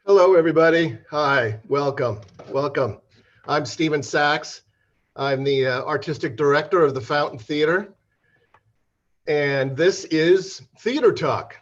Hello, everybody. Hi, welcome, welcome. I'm Stephen Sachs. I'm the artistic director of the Fountain Theater, and this is Theater Talk.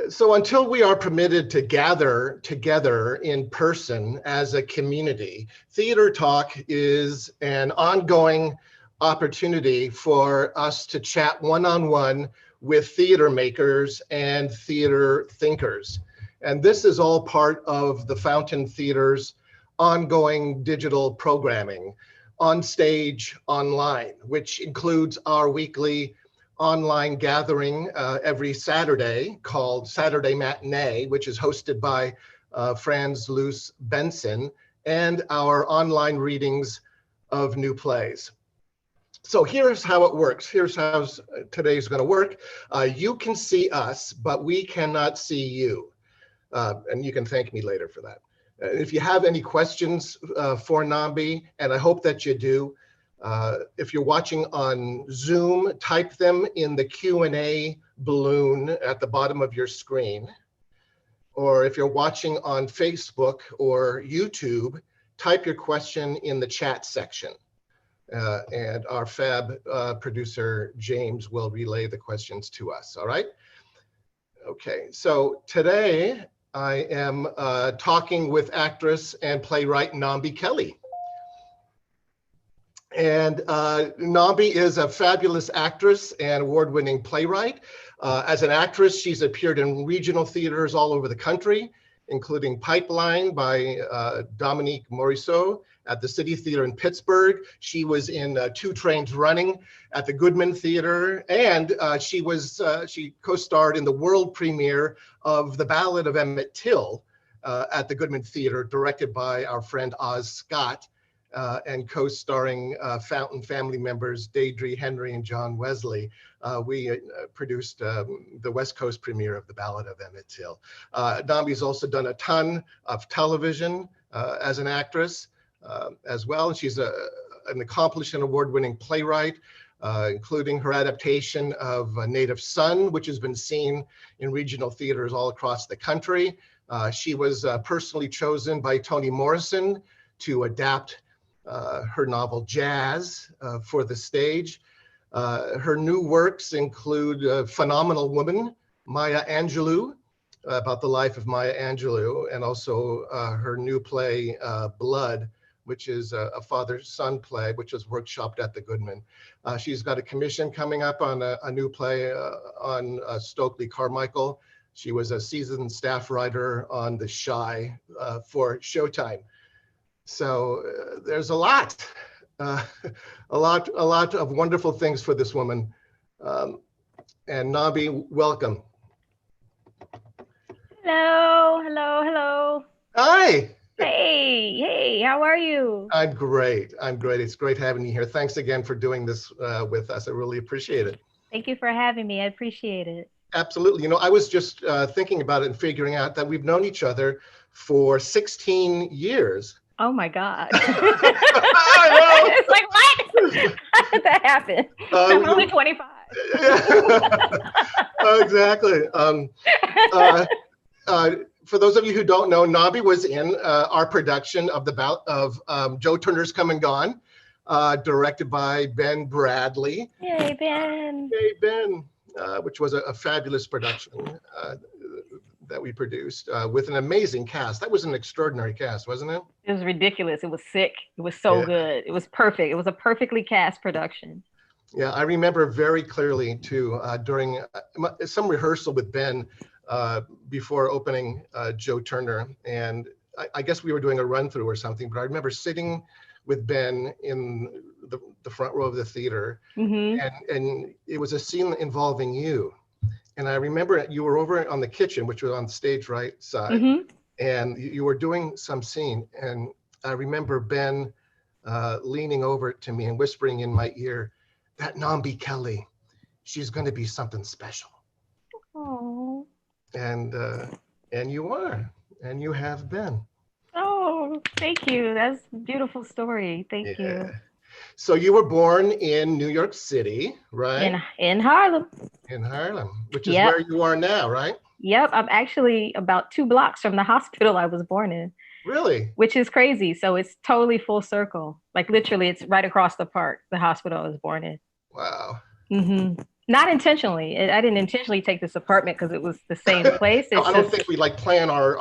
So until we are permitted to gather together in person as a community, Theater Talk is an ongoing opportunity for us to chat one-on-one with theater makers and theater thinkers. And this is all part of the Fountain Theater's ongoing digital programming, on stage, online, which includes our weekly online gathering every Saturday called Saturday Matinee, which is hosted by Franz Luce Benson, and our online readings of new plays. So here's how it works. Here's how today's going to work. You can see us, but we cannot see you. And you can thank me later for that. If you have any questions for Nambi, and I hope that you do, if you're watching on Zoom, type them in the Q&A balloon at the bottom of your screen. Or if you're watching on Facebook or YouTube, type your question in the chat section. And our fab producer, James, will relay the questions to us, all right? Okay, so today, I am talking with actress and playwright Nambi Kelley. And Nambi is a fabulous actress and award-winning playwright. As an actress, she's appeared in regional theaters all over the country, including Pipeline by Dominique Morisseau at the City Theater in Pittsburgh. She was in Two Trains Running at the Goodman Theater, and she co-starred in the world premiere of The Ballad of Emmett Till at the Goodman Theater, directed by our friend Oz Scott, and co-starring Fountain family members Deirdre Henry and John Wesley. We produced the West Coast premiere of The Ballad of Emmett Till. Nambi's also done a ton of television as an actress as well. She's an accomplished and award-winning playwright, including her adaptation of Native Son, which has been seen in regional theaters all across the country. She was personally chosen by Toni Morrison to adapt her novel Jazz for the stage. Her new works include Phenomenal Woman, Maya Angelou, about the life of Maya Angelou, and also her new play, Blood, which is a father-son play, which was workshopped at the Goodman. She's got a commission coming up on a new play on Stokely Carmichael. She was a seasoned staff writer on The Shy for Showtime. So there's a lot of wonderful things for this woman. And Nambi, welcome. Hello. Hi. Hey, how are you? I'm great. It's great having you here. Thanks again for doing this with us. I really appreciate it. Thank you for having me. I appreciate it. Absolutely. You know, I was just thinking about it and figuring out that we've known each other for 16 years. Oh my God. I know. It's like, what? How did that happen? I'm only 25. Exactly. For those of you who don't know, Nambi was in our production of Joe Turner's Come and Gone, directed by Ben Bradley. Yay, Ben. Hey, Ben, which was a fabulous production that we produced with an amazing cast. That was an extraordinary cast, wasn't it? It was ridiculous. It was sick. It was so good. It was perfect. It was a perfectly cast production. Yeah, I remember very clearly too, during some rehearsal with Ben before opening Joe Turner. And I guess we were doing a run through or something, but I remember sitting with Ben in the front row of the theater, and it was a scene involving you. And I remember you were over on the kitchen, which was on the stage right side, and you were doing some scene. And I remember Ben leaning over to me and whispering in my ear, that Nambi Kelley, she's going to be something special. Oh. And you are, and you have been. Oh, thank you. That's a beautiful story. Thank you. So you were born in New York City, right? In Harlem. In Harlem, which is where you are now, right? Yep, I'm actually about 2 blocks from the hospital I was born in, Really? which is crazy. So it's totally full circle. Like literally, it's right across the park, the hospital I was born in. Wow. Not intentionally. I didn't intentionally take this apartment because it was the same place. No, It's I don't just think we like plan our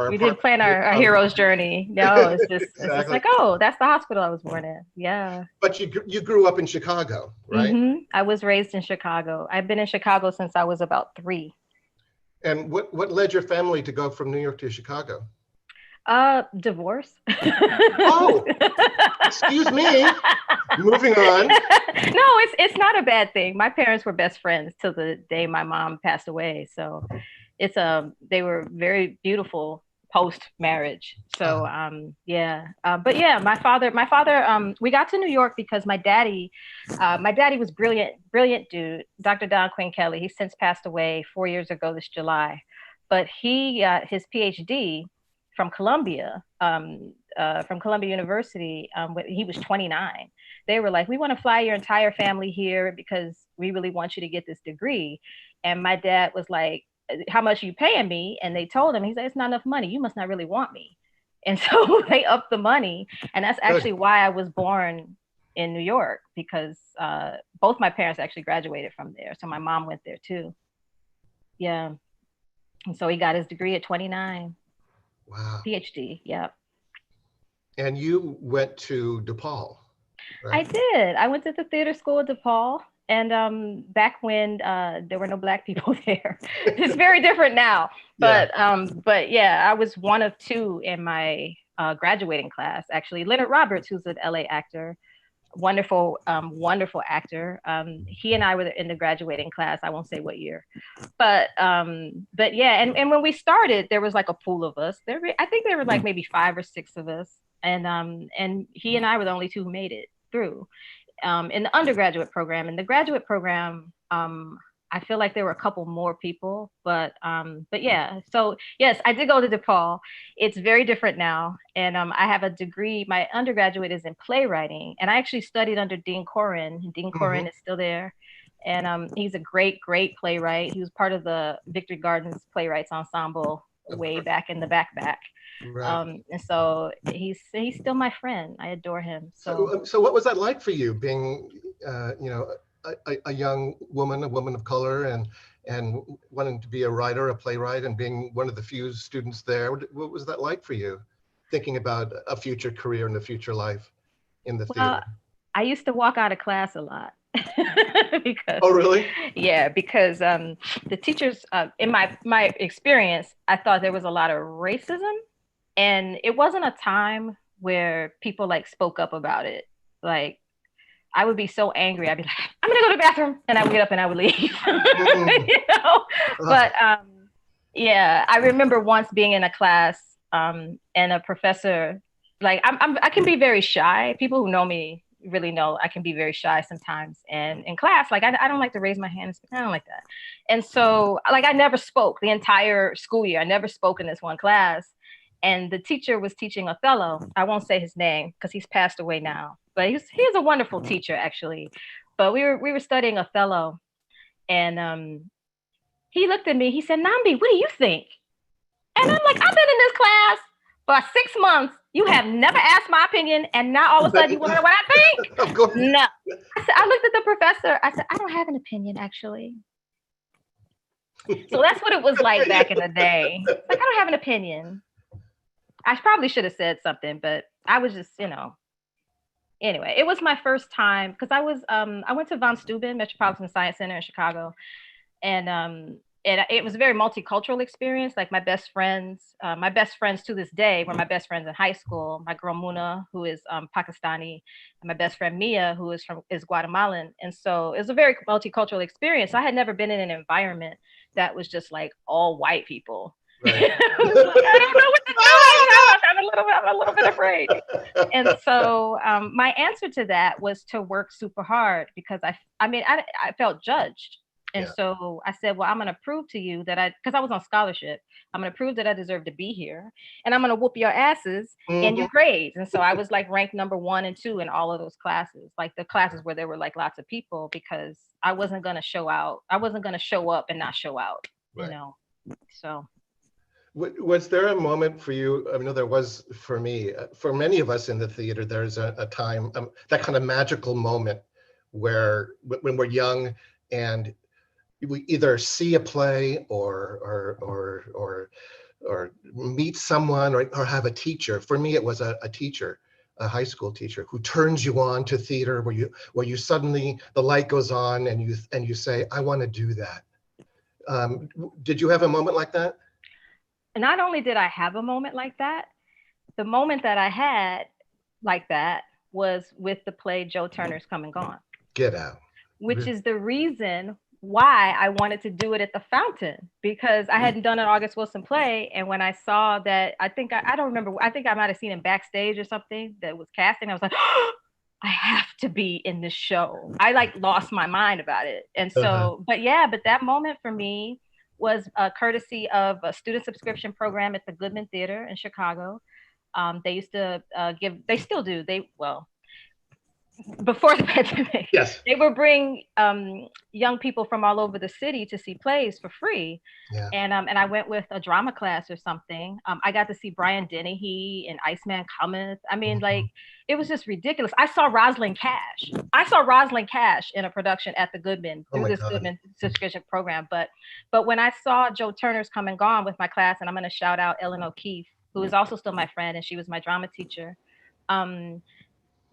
we didn't apartment. plan our hero's journey. No, it's just Exactly. like, oh, that's the hospital I was born in. Yeah. But you grew up in Chicago, right? I was raised in Chicago. I've been in Chicago since I was about 3. And what led your family to go from New York to Chicago? Divorce. Oh, excuse me. Moving on. No, it's not a bad thing. My parents were best friends till the day my mom passed away. So it's they were very beautiful post marriage. So yeah. But yeah, my father we got to New York because my daddy was brilliant dude, Dr. Don Quinn Kelley. He's since passed away 4 years ago this July. But he got his PhD from Columbia University. When he was 29, they were like, "We want to fly your entire family here because we really want you to get this degree." And my dad was like, "How much are you paying me?" And they told him, he said, "It's not enough money. You must not really want me." And so they upped the money, and that's actually Good. why I was born in New York because both my parents actually graduated from there. So my mom went there too. Yeah. And so he got his degree at 29. Wow. PhD. Yeah. And you went to DePaul, I right? did. I went to the theater school at DePaul. And back when there were no black people there, it's very different now. Yeah. But yeah, I was one of 2 in my graduating class. Actually, Leonard Roberts, who's an LA actor, wonderful actor. He and I were in the graduating class. I won't say what year, but yeah. And when we started, there was like a pool of us. I think there were like maybe 5 or 6 of us, and he and I were the only 2 who made it through in the undergraduate program. In the graduate program, I feel like there were a couple more people, but yeah. So yes, I did go to DePaul. It's very different now, and I have a degree. My undergraduate is in playwriting, and I actually studied under Dean Corin. Dean Hmm. Corin is still there, and he's a great playwright. He was part of the Victory Gardens Playwrights Ensemble Of way course. back in the back. Right. And so he's still my friend. I adore him. So So what was that like for you being, a young woman, a woman of color, and wanting to be a writer, a playwright, and being one of the few students there? What was that like for you, thinking about a future career and a future life in the well, theater? I used to walk out of class a lot because Oh, really? yeah, because the teachers in my experience, I thought there was a lot of racism, and it wasn't a time where people like spoke up about it. Like I would be so angry, I'd be like, "I'm gonna go to the bathroom," and I would get up and I would leave. Mm. you know, Ah, but yeah, I remember once being in a class and a professor, like I can be very shy. People who know me really know I can be very shy sometimes. And in class, like I don't like to raise my hand and speak. I don't like that. And so like I never spoke the entire school year. I never spoke in this one class. And the teacher was teaching Othello. I won't say his name because he's passed away now. But he's a wonderful teacher actually. But we were studying Othello, and he looked at me. He said, "Nambi, what do you think?" And I'm like, "I've been in this class for 6 months. You have never asked my opinion, and now all of a but sudden you want to know what I think?" of course. No. I looked at the professor. I said, "I don't have an opinion, actually." So that's what it was like back in the day. Like, I don't have an opinion. I probably should have said something, but I was just, anyway, it was my first time because I went to Von Steuben Metropolitan Science Center in Chicago, and it was a very multicultural experience. Like my best friends to this day were my best friends in high school. My girl Muna, who is Pakistani, and my best friend Mia, who is Guatemalan. And so it was a very multicultural experience. I had never been in an environment that was just like all white people. Right. I was like, I don't know what to do. Oh gosh, I'm a little bit afraid. And so my answer to that was to work super hard because I felt judged. And Yeah. so I said, well, I'm going to prove to you because I was on scholarship, I'm going to prove that I deserve to be here, and I'm going to whoop your asses in Hmm. your grades. And so I was like ranked number 1 and 2 in all of those classes, like the classes where there were like lots of people, because I wasn't going to show out. I wasn't going to show up and not show out, you Right. know? So. Was there a moment for you? I know there was for me. For many of us in the theater, there's a time, that kind of magical moment where when we're young and we either see a play or meet someone or have a teacher. For me, it was a teacher, a high school teacher who turns you on to theater, where you suddenly the light goes on and you say, I want to do that. Did you have a moment like that? Not only did I have a moment like that, the moment that I had like that was with the play Joe Turner's Come and Gone. Get out. Which is the reason why I wanted to do it at the Fountain, because I hadn't done an August Wilson play. And when I saw that, I don't remember, I think I might have seen him backstage or something that was casting. I was like, oh, I have to be in this show. I like lost my mind about it. And so, but that moment for me was a courtesy of a student subscription program at the Goodman Theater in Chicago. They used to they still do. Before the pandemic, yes, they would bring young people from all over the city to see plays for free. Yeah. And I went with a drama class or something. I got to see Brian Dennehy and Iceman Cometh. I mean, like, it was just ridiculous. I saw Rosalind Cash in a production at the Goodman through this Goodman subscription program. But when I saw Joe Turner's Come and Gone with my class, and I'm going to shout out Ellen O'Keefe, who is also still my friend, and she was my drama teacher.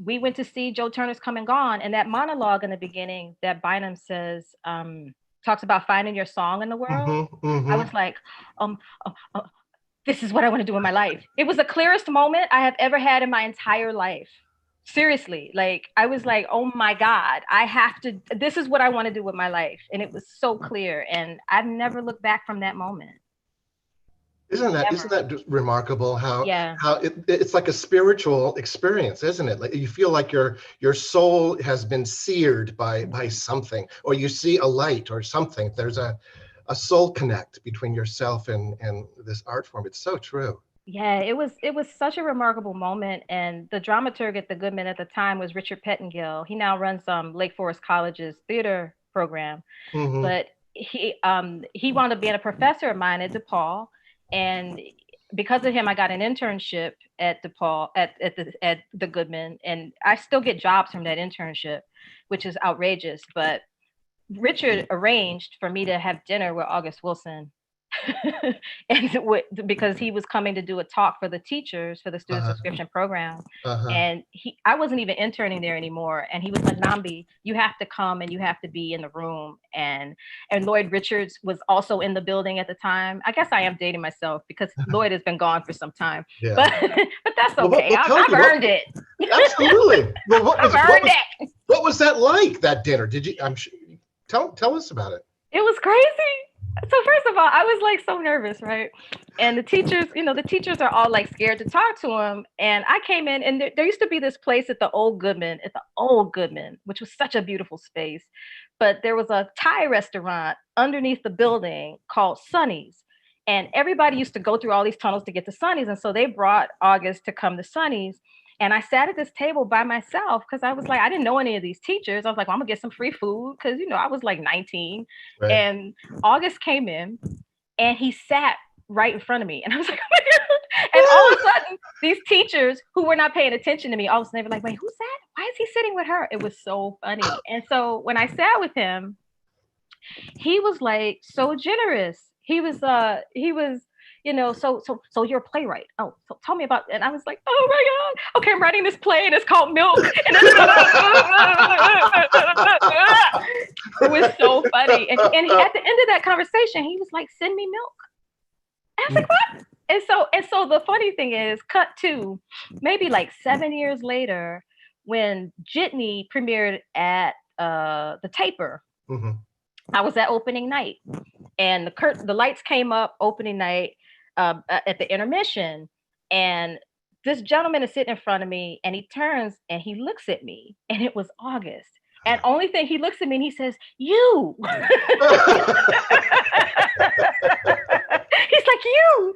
We went to see Joe Turner's Come and Gone, and that monologue in the beginning that Bynum says, talks about finding your song in the world. I was like, this is what I want to do in my life. It was the clearest moment I have ever had in my entire life. Seriously, like, I was like, oh my God, this is what I want to do with my life. And it was so clear. And I've never looked back from that moment. Isn't that remarkable how it's like a spiritual experience, isn't it? Like, you feel like your soul has been seared by something, or you see a light or something. There's a soul connect between yourself and this art form. It's so true. Yeah, it was such a remarkable moment. And the dramaturg at the Goodman at the time was Richard Pettengill. He now runs Lake Forest College's theater program. But he wound up being a professor of mine at DePaul. And because of him, I got an internship at DePaul at the Goodman, and I still get jobs from that internship, which is outrageous. But Richard arranged for me to have dinner with August Wilson, and because he was coming to do a talk for the teachers for the student subscription program, and I wasn't even interning there anymore. And he was like, Nambi, you have to come and you have to be in the room. And Lloyd Richards was also in the building at the time. I guess I am dating myself because Lloyd has been gone for some time, but that's okay. I've earned it. Absolutely. Well, I've earned it. What was that like, that dinner? Did you? I'm sure. Tell us about it. It was crazy. So first of all, I was like so nervous, right? And the teachers, the teachers are all like scared to talk to him. And I came in, and there used to be this place at the old Goodman, which was such a beautiful space. But there was a Thai restaurant underneath the building called Sonny's. And everybody used to go through all these tunnels to get to Sonny's. And so they brought August to come to Sonny's. And I sat at this table by myself because I was like, I didn't know any of these teachers. I was like, well, I'm gonna get some free food because, I was like 19. Right. And August came in and he sat right in front of me. And I was like, oh my God. And all of a sudden, these teachers who were not paying attention to me, all of a sudden they were like, wait, who's that? Why is he sitting with her? It was so funny. And so when I sat with him, he was like so generous. He was so you're a playwright. Oh, so tell me about, and I was like, oh my God, okay, I'm writing this play and it's called Milk. And it was so funny. And at the end of that conversation, he was like, send me milk. And I was like, what? And so the funny thing is, cut to maybe like 7 years later, when Jitney premiered at the Taper. I was at opening night, and the lights came up opening night at the intermission, and this gentleman is sitting in front of me, and he turns and he looks at me, and it was August. And only thing, he looks at me and he says, you. He's like, you.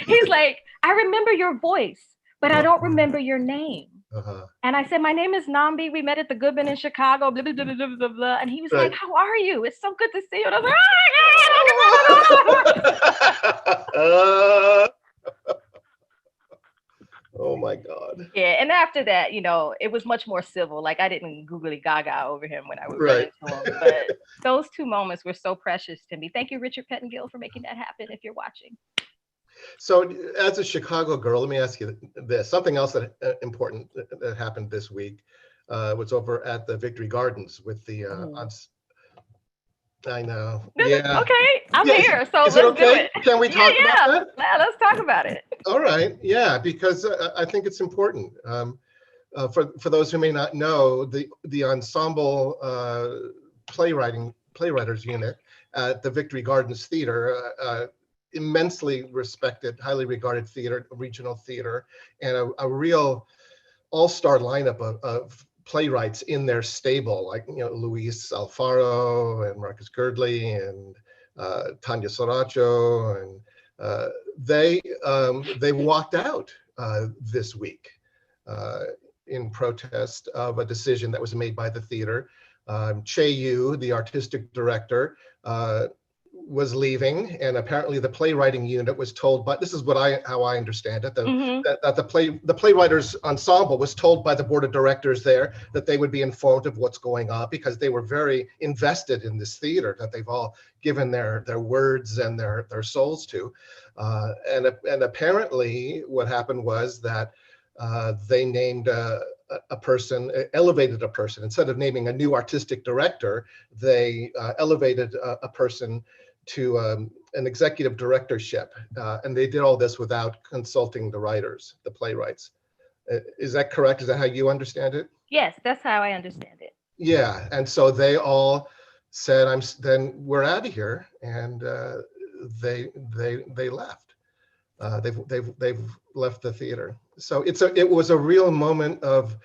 He's like, I remember your voice, but I don't remember your name. And I said, my name is Nambi. We met at the Goodman in Chicago, blah, blah, blah, blah, blah, blah. And he was like, how are you? It's so good to see you. And I was like, oh Oh my God. Yeah, and after that, it was much more civil. Like I didn't googly gaga over him when I would run Right. into him. But those 2 moments were so precious to me. Thank you, Richard Pettengill, for making that happen if you're watching. So as a Chicago girl, let me ask you this. Something else that important that happened this week was over at the Victory Gardens with the I know. Yeah. Okay, I'm Yeah, here, so is it let's do okay? it. Can we talk about that? Yeah, let's talk about it. All right. Yeah, because I think it's important. For those who may not know, the ensemble playwriters unit at the Victory Gardens Theater, immensely respected, highly regarded theater, regional theater, and a real all-star lineup of playwrights in their stable, like Luis Alfaro and Marcus Girdley and Tanya Saracho, and they walked out this week in protest of a decision that was made by the theater. Che Yu, the artistic director, was leaving, and apparently the playwriting unit was told, but this is how I understand it, that the playwriters ensemble was told by the board of directors there that they would be informed of what's going on, because they were very invested in this theater that they've all given their words and their souls to. And apparently what happened was that they named a person, elevated a person. Instead of naming a new artistic director, they elevated a person to an executive directorship. And they did all this without consulting the writers, the playwrights. Is that correct? Is that how you understand it? Yes, that's how I understand it. Yeah, and so they all said, then we're out of here, and they left. They've left the theater. So it was a real moment of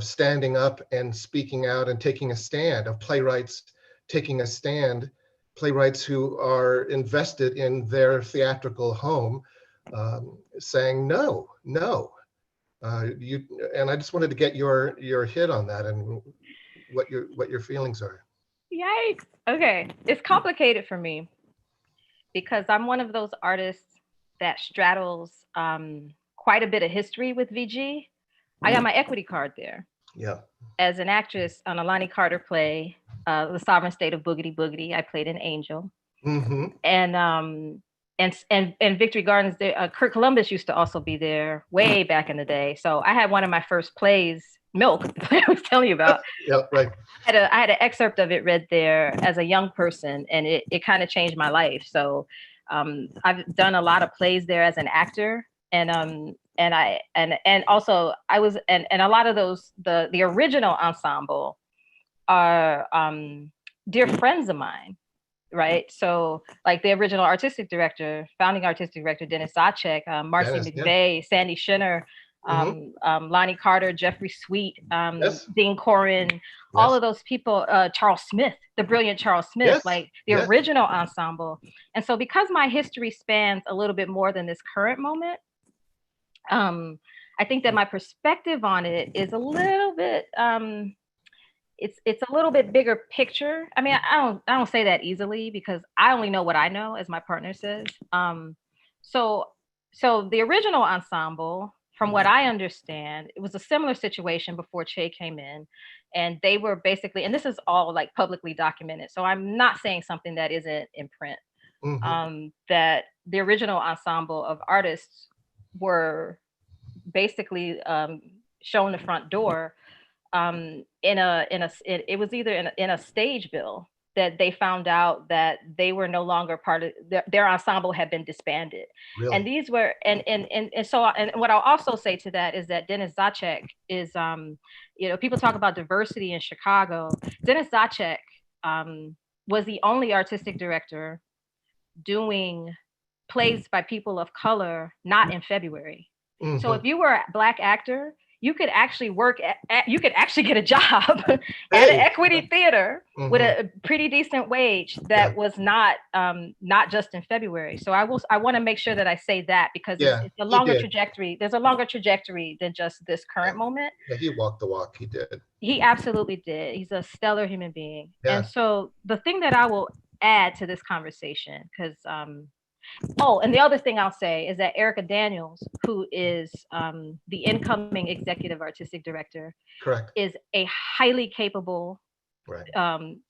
standing up and speaking out and taking a stand, of playwrights taking a stand, playwrights who are invested in their theatrical home, saying no. And I just wanted to get your hit on that and what your feelings are. Yikes. Okay, it's complicated for me because I'm one of those artists that straddles quite a bit of history with VG. I got my equity card there. Yeah. As an actress on a Lonnie Carter play, The Sovereign State of Boogity Boogity, I played an angel. Mm-hmm. And Victory Gardens, Kurt Columbus used to also be there way back in the day. So I had one of my first plays, Milk, I was telling you about. Yeah, right. I had an excerpt of it read there as a young person, and it kind of changed my life. So I've done a lot of plays there as an actor, and also I was, and a lot of those, the original ensemble are dear friends of mine, right? So like the original founding artistic director, Dennis Zacek, Marcy McVeigh, yeah. Sandy Shinner, Lonnie Carter, Jeffrey Sweet, yes. Dean Corin, yes. All of those people, Charles Smith, the brilliant Charles Smith, yes. Like the yes. original ensemble. And so because my history spans a little bit more than this current moment, I think that my perspective on it is a little bit, it's a little bit bigger picture. I mean, I don't say that easily because I only know what I know, as my partner says. So the original ensemble, from what I understand, it was a similar situation before Che came in, and they were basically, and this is all like publicly documented, so I'm not saying something that isn't in print, that the original ensemble of artists were basically shown the front door it was either in a stage bill that they found out that they were no longer part of their ensemble had been disbanded. Really? And these were and so what I'll also say to that is that Dennis Zacek is people talk about diversity in Chicago. Dennis Zacek was the only artistic director doing plays by people of color not in February. Mm-hmm. So if you were a Black actor, you could actually you could actually get a job at an equity theater with a pretty decent wage that was not just in February. So I want to make sure that I say that because it's a longer trajectory. There's a longer trajectory than just this current moment. Yeah, he walked the walk. He did. He absolutely did. He's a stellar human being. Yeah. And so the thing that I will add to this conversation because oh, and the other thing I'll say is that Erica Daniels, who is the incoming executive artistic director, Correct. is a highly capable, Right.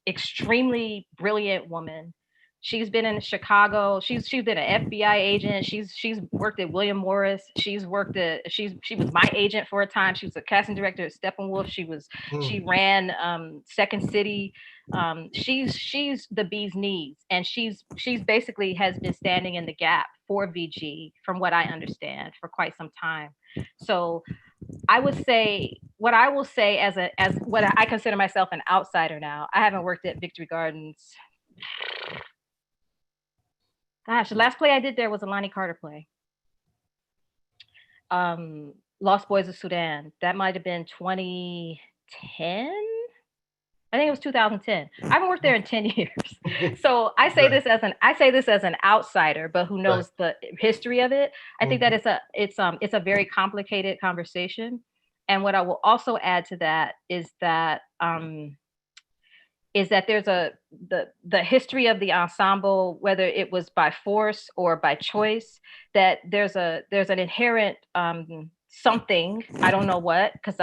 extremely brilliant woman. She's been in Chicago. She's been an FBI agent. She's worked at William Morris. She was my agent for a time. She was a casting director at Steppenwolf. She ran Second City. She's the bee's knees, and she's basically has been standing in the gap for VG, from what I understand, for quite some time. So I would say what I will say as what I consider myself an outsider now. I haven't worked at Victory Gardens. Gosh, the last play I did there was a Lonnie Carter play. Lost Boys of Sudan. That might have been 2010. I think it was 2010. I haven't worked there in 10 years. So I say this as an outsider, but who knows the history of it. I think that it's a very complicated conversation. And what I will also add to that is that there's the history of the ensemble, whether it was by force or by choice, that there's an inherent something, I don't know what, because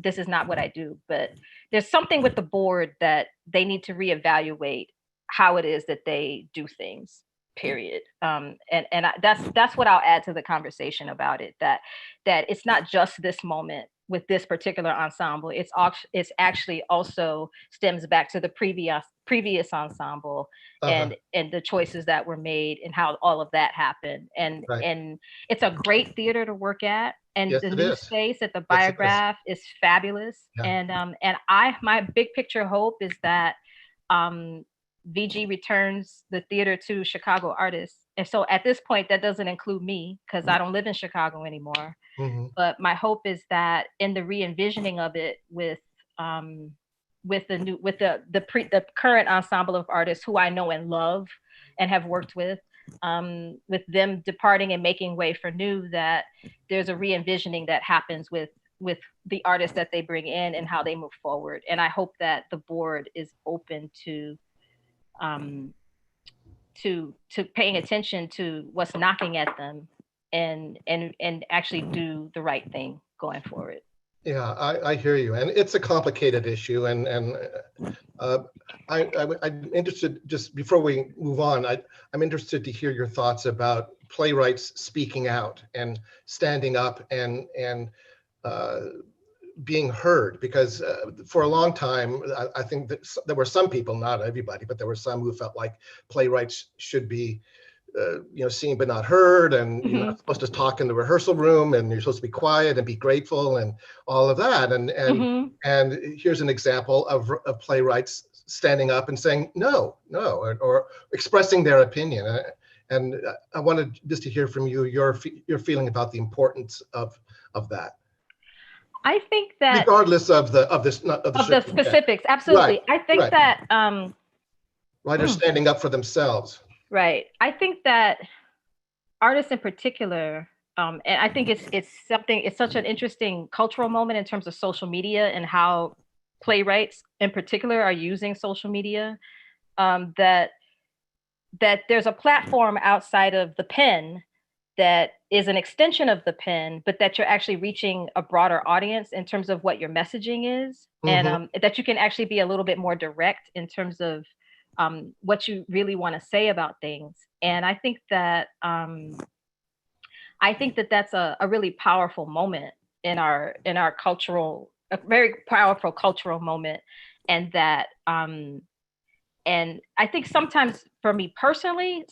this is not what I do, but there's something with the board that they need to reevaluate how it is that they do things, period. That's what I'll add to the conversation about it, that it's not just this moment with this particular ensemble. It's actually also stems back to the previous ensemble and the choices that were made and how all of that happened. And it's a great theater to work at. And the new space at the Biograph is fabulous. Yeah. And my big picture hope is that VG returns the theater to Chicago artists. And so at this point, that doesn't include me because I don't live in Chicago anymore. Mm-hmm. But my hope is that in the re-envisioning of it with the current ensemble of artists who I know and love and have worked with them departing and making way for new, that there's a re-envisioning that happens with the artists that they bring in and how they move forward. And I hope that the board is open to paying attention to what's knocking at them and actually do the right thing going forward. Yeah, I hear you, and it's a complicated issue, and I'm interested, just before we move on, I'm interested to hear your thoughts about playwrights speaking out and standing up and being heard, because for a long time, I think that there were some people, not everybody, but there were some who felt like playwrights should be seen but not heard, and you're not supposed to talk in the rehearsal room, and you're supposed to be quiet and be grateful and all of that. And here's an example of playwrights standing up and saying no, or expressing their opinion. And I wanted just to hear from you your feeling about the importance of that. I think that regardless of the specifics, absolutely. Right, I think that writers standing up for themselves. Right. I think that artists in particular, and I think it's such an interesting cultural moment in terms of social media and how playwrights in particular are using social media, that there's a platform outside of the pen that is an extension of the pen, but that you're actually reaching a broader audience in terms of what your messaging is, and that you can actually be a little bit more direct in terms of what you really want to say about things. And I think that that's a really powerful moment in our cultural, a very powerful cultural moment. And that and I think sometimes for me personally,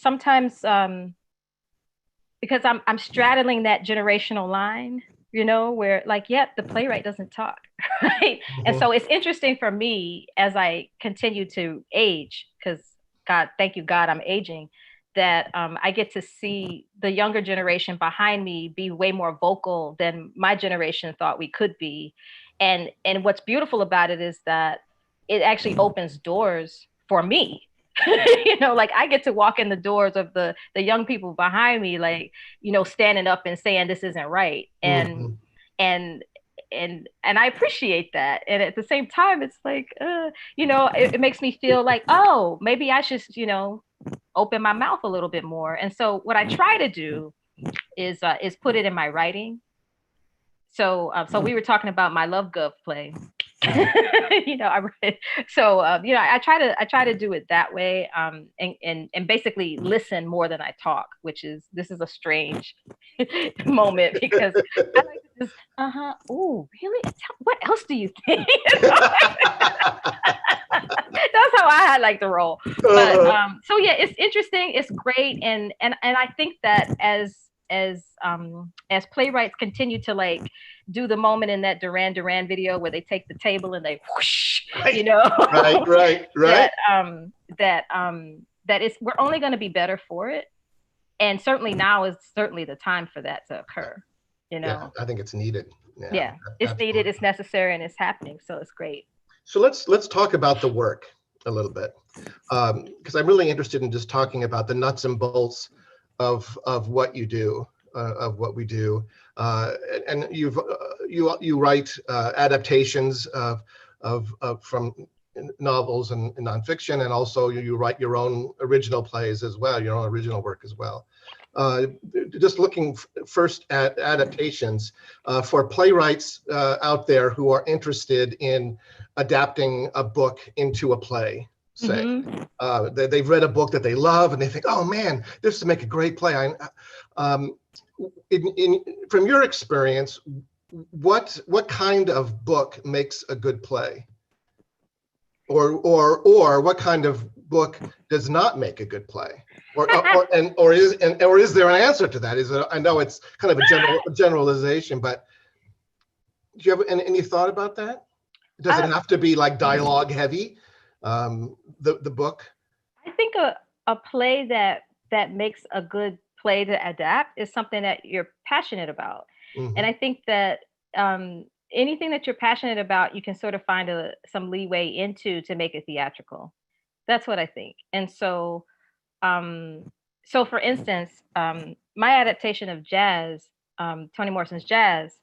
because I'm straddling that generational line, where the playwright doesn't talk, right? And so it's interesting for me as I continue to age, because thank you God, I'm aging, that I get to see the younger generation behind me be way more vocal than my generation thought we could be. And what's beautiful about it is that it actually opens doors for me. I get to walk in the doors of the young people behind me, standing up and saying this isn't right. And and I appreciate that. And at the same time, it's like, it makes me feel like, oh, maybe I should, open my mouth a little bit more. And so what I try to do is put it in my writing. So we were talking about my Love Gov play. I read. So I try to do it that way, and basically listen more than I talk, this is a strange moment because I like to just oh really, what else do you think? That's how I like to roll. But so yeah, it's interesting, it's great, and I think that as playwrights continue to like do the moment in that Duran Duran video where they take the table and they whoosh, right that it's, we're only going to be better for it, and certainly now is certainly the time for that to occur. Yeah, I think it's needed. Yeah, it's absolutely needed, it's necessary, and it's happening, so it's great. So let's talk about the work a little bit, because I'm really interested in just talking about the nuts and bolts of what you do, of what we do, and you write adaptations of from novels and nonfiction, and also you write your own original plays as well, your own original work as well. Just looking first at adaptations, for playwrights out there who are interested in adapting a book into a play, say. Mm-hmm. They've read a book that they love and they think, oh man, this would make a great play. From your experience, what kind of book makes a good play? Or what kind of book does not make a good play? Or is there an answer to that? I know it's kind of a generalization, but do you have any thought about that? Does it have to be like dialogue heavy, the book? I think a play that makes a good play to adapt is something that you're passionate about. Mm-hmm. And I think that anything that you're passionate about, you can sort of find some leeway into to make it theatrical. That's what I think. And so, so for instance, my adaptation of Jazz, Toni Morrison's Jazz,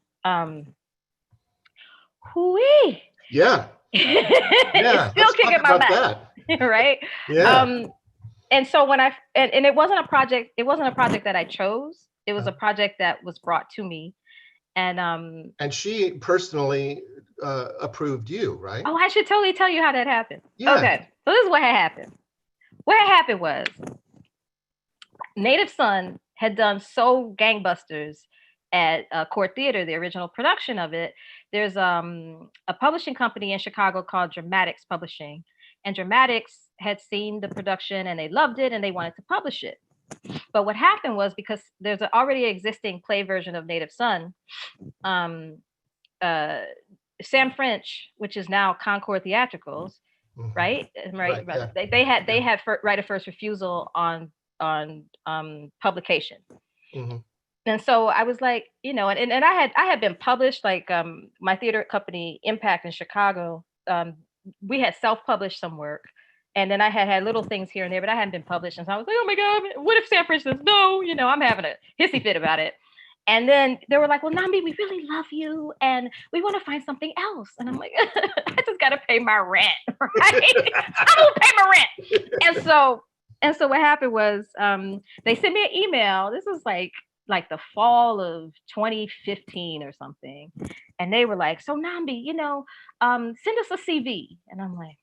hoo-wee. Yeah. It's still kicking my back, right? Yeah. And so when and it wasn't a project that I chose. It was a project that was brought to me. And she personally approved you, right? Oh, I should totally tell you how that happened. Yeah. Okay, so this is what had happened. What had happened was Native Son had done so gangbusters at Court Theater, the original production of it. There's a publishing company in Chicago called Dramatics Publishing, and Dramatics had seen the production and they loved it and they wanted to publish it. But what happened was, because there's an already existing play version of Native Son, Sam French, which is now Concord Theatricals, mm-hmm. right? Yeah. They had right of first refusal on publication. Mm-hmm. And so I was like, and I had been published, like my theater company Impact in Chicago. We had self-published some work. And then I had little things here and there, but I hadn't been published. And so I was like, oh my God, what if Sam French says no? I'm having a hissy fit about it. And then they were like, well, Nambi, we really love you and we want to find something else. And I'm like, I just got to pay my rent, right? I'm going to pay my rent. And so what happened was they sent me an email. This was like the fall of 2015 or something. And they were like, so Nambi, send us a CV. And I'm like,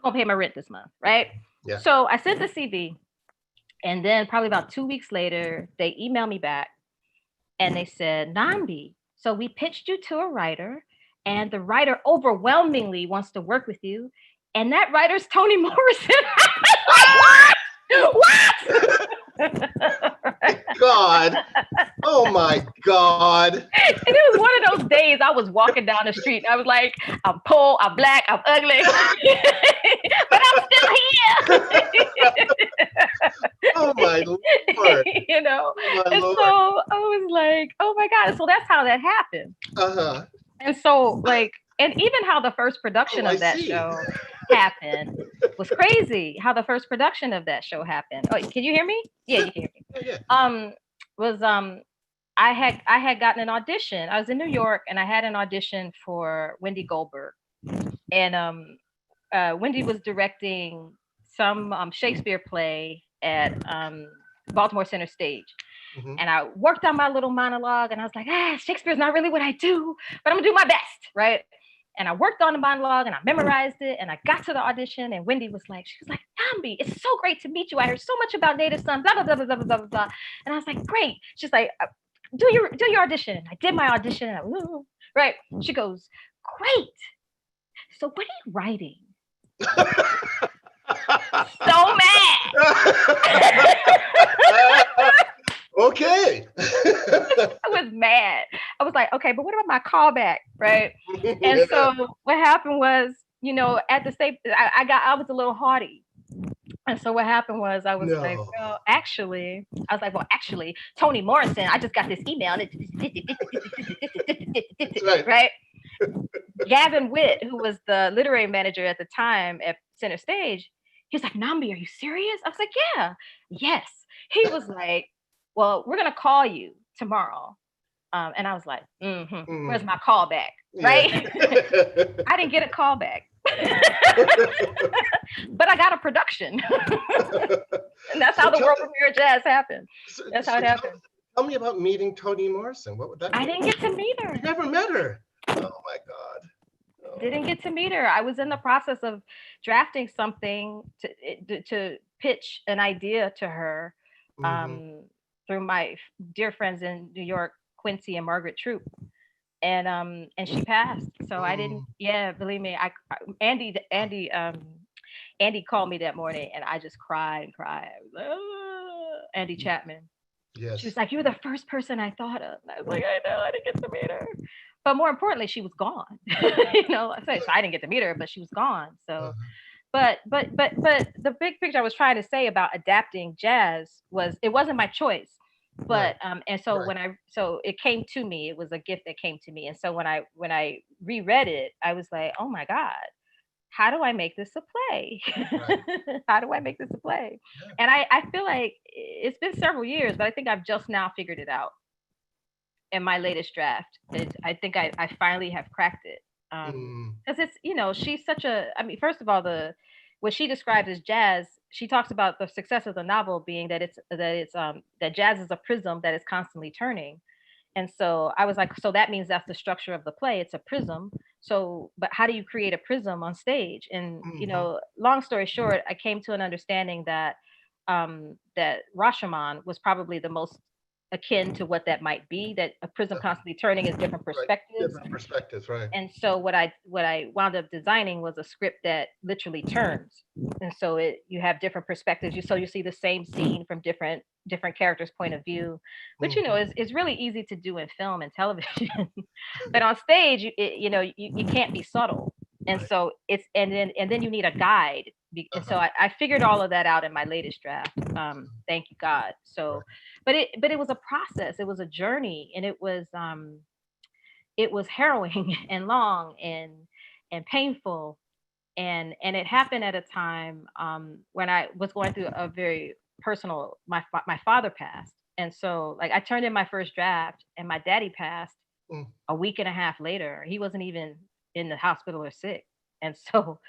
I'm gonna pay my rent this month, right? Yeah. So I sent the CV, and then probably about 2 weeks later, they emailed me back, and they said, Nambi, so we pitched you to a writer, and the writer overwhelmingly wants to work with you, and that writer's Toni Morrison. What? God. Oh my God. And it was one of those days I was walking down the street. I was like, I'm poor, I'm black, I'm ugly, but I'm still here. Oh my Lord. And Lord. So I was like, oh my God. So that's how that happened. Uh-huh. And so and even how the first production of that show happened was crazy. How the first production of that show happened. Oh, can you hear me? Yeah, you can hear me. Yeah. I had gotten an audition. I was in New York and I had an audition for Wendy Goldberg, and Wendy was directing some Shakespeare play at Baltimore Center Stage. Mhm. And I worked on my little monologue, and I was like, Shakespeare's not really what I do, but I'm gonna do my best, right? And I worked on the monologue and I memorized it, and I got to the audition, and Wendy was like, Nambi, it's so great to meet you. I heard so much about Native Son, blah blah blah blah blah blah blah blah. And I was like, great. She's like, do your audition. I did my audition, and right. She goes, great. So what are you writing? So mad. Okay. I was mad. I was like, okay, but what about my callback, right? And so what happened was, at the same, I was a little haughty. And so what happened was I was like, No. well, actually, Toni Morrison, I just got this email. That's right. Right? Gavin Witt, who was the literary manager at the time at Center Stage, he was like, Nambi, are you serious? I was like, yeah. Yes. He was like, well, we're going to call you tomorrow. And I was like, where's my callback? Right? Yeah. I didn't get a callback. But I got a production. And that's how the world premiere of jazz happened. That's how it happened. Tell me about meeting Toni Morrison. What would that be? I didn't get to meet her. You never met her. Oh my God. Oh. Didn't get to meet her. I was in the process of drafting something to pitch an idea to her through my dear friends in New York, Quincy and Margaret Troop. And she passed. So I didn't, believe me, Andy called me that morning and I just cried and cried. I was like, oh. Andy Chapman. Yes. She was like, you were the first person I thought of. And I was like, I know, I didn't get to meet her. But more importantly, she was gone. I say, so I didn't get to meet her, but she was gone. So, but the big picture I was trying to say about adapting jazz was it wasn't my choice. But and so so it came to me, it was a gift that came to me. And so when I reread it, I was like, oh my God, how do I make this a play? Right. How do I make this a play? Yeah. And I feel like it's been several years, but I think I've just now figured it out in my latest draft. I think I finally have cracked it. Because it's, she's such first of all, what she describes as jazz, she talks about the success of the novel being that that jazz is a prism that is constantly turning. And so I was like, so that means that's the structure of the play. It's a prism. So, but how do you create a prism on stage? And, long story short, I came to an understanding that that Rashomon was probably the most akin to what that might be, that a prism constantly turning is different perspectives. Right. Different perspectives, right. And so what I wound up designing was a script that literally turns. And so you have different perspectives. You see the same scene from different characters' point of view, which is really easy to do in film and television. But on stage, you can't be subtle. And so and then you need a guide. And so I figured all of that out in my latest draft. Thank you, God. So, but it was a process. It was a journey, and it was harrowing and long and painful, and it happened at a time when I was going through a very personal. My father passed, and so like I turned in my first draft, and my daddy passed a week and a half later. He wasn't even in the hospital or sick. And so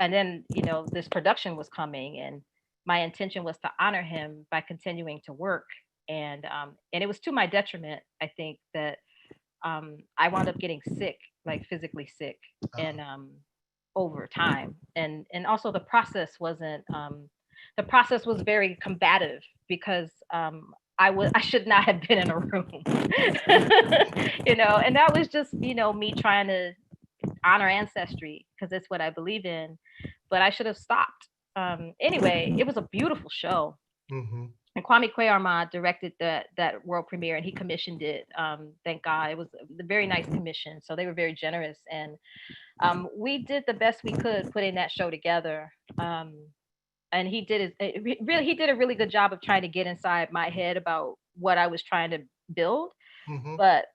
and then, this production was coming, and my intention was to honor him by continuing to work. And it was to my detriment, I think, that I wound up getting sick, like physically sick, and over time. And also the process was very combative because I should not have been in a room, and that was just, me trying to honor ancestry because it's what I believe in, but I should have stopped. Anyway, it was a beautiful show. And Kwame Kwei-Armah directed that world premiere, and he commissioned it. Thank God. It was a very nice commission. So they were very generous. And we did the best we could putting that show together. And he did a really good job of trying to get inside my head about what I was trying to build. But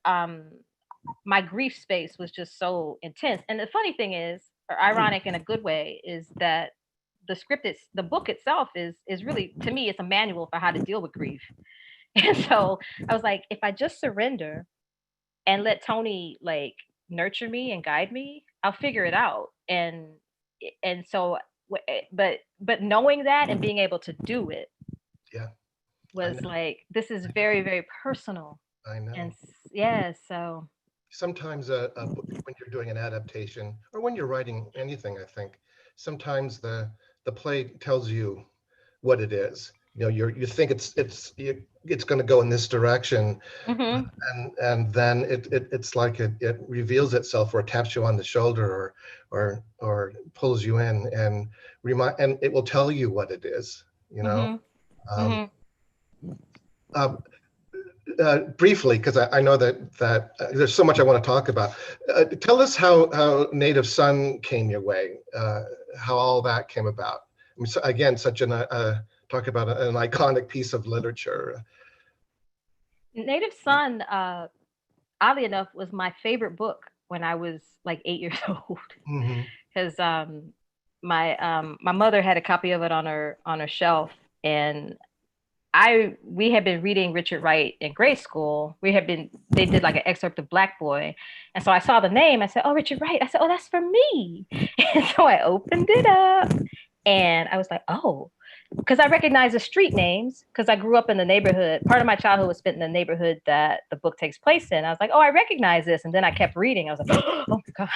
my grief space was just so intense. And the funny thing is, or ironic in a good way, is that the book itself is really, to me, it's a manual for how to deal with grief. And so I was like, if I just surrender and let Tony like nurture me and guide me, I'll figure it out. And so but knowing that and being able to do it Yeah, I was know. like, this is I very, very personal. And know. yeah, so Sometimes when you're doing an adaptation or when you're writing anything, I think sometimes the play tells you what it is. You think it's going to go in this direction, hmm and then it's like it reveals itself or taps you on the shoulder or pulls you in and it will tell you what it is. hmm Um, hmm uh, Briefly, because I know that there's so much I want to talk about. Tell us how Native Son came your way, how all that came about. I mean, so, again, such talk about an iconic piece of literature. Native Son, oddly enough, was my favorite book when I was like 8 years old. Hmm. Because my mother had a copy of it on her shelf, and we had been reading Richard Wright in grade school. They did like an excerpt of Black Boy. And so I saw the name. I said, oh, Richard Wright. I said, oh, that's for me. And so I opened it up and I was like, oh, because I recognized the street names because I grew up in the neighborhood. Part of my childhood was spent in the neighborhood that the book takes place in. I was like, oh, I recognize this. And then I kept reading. I was like, oh my God,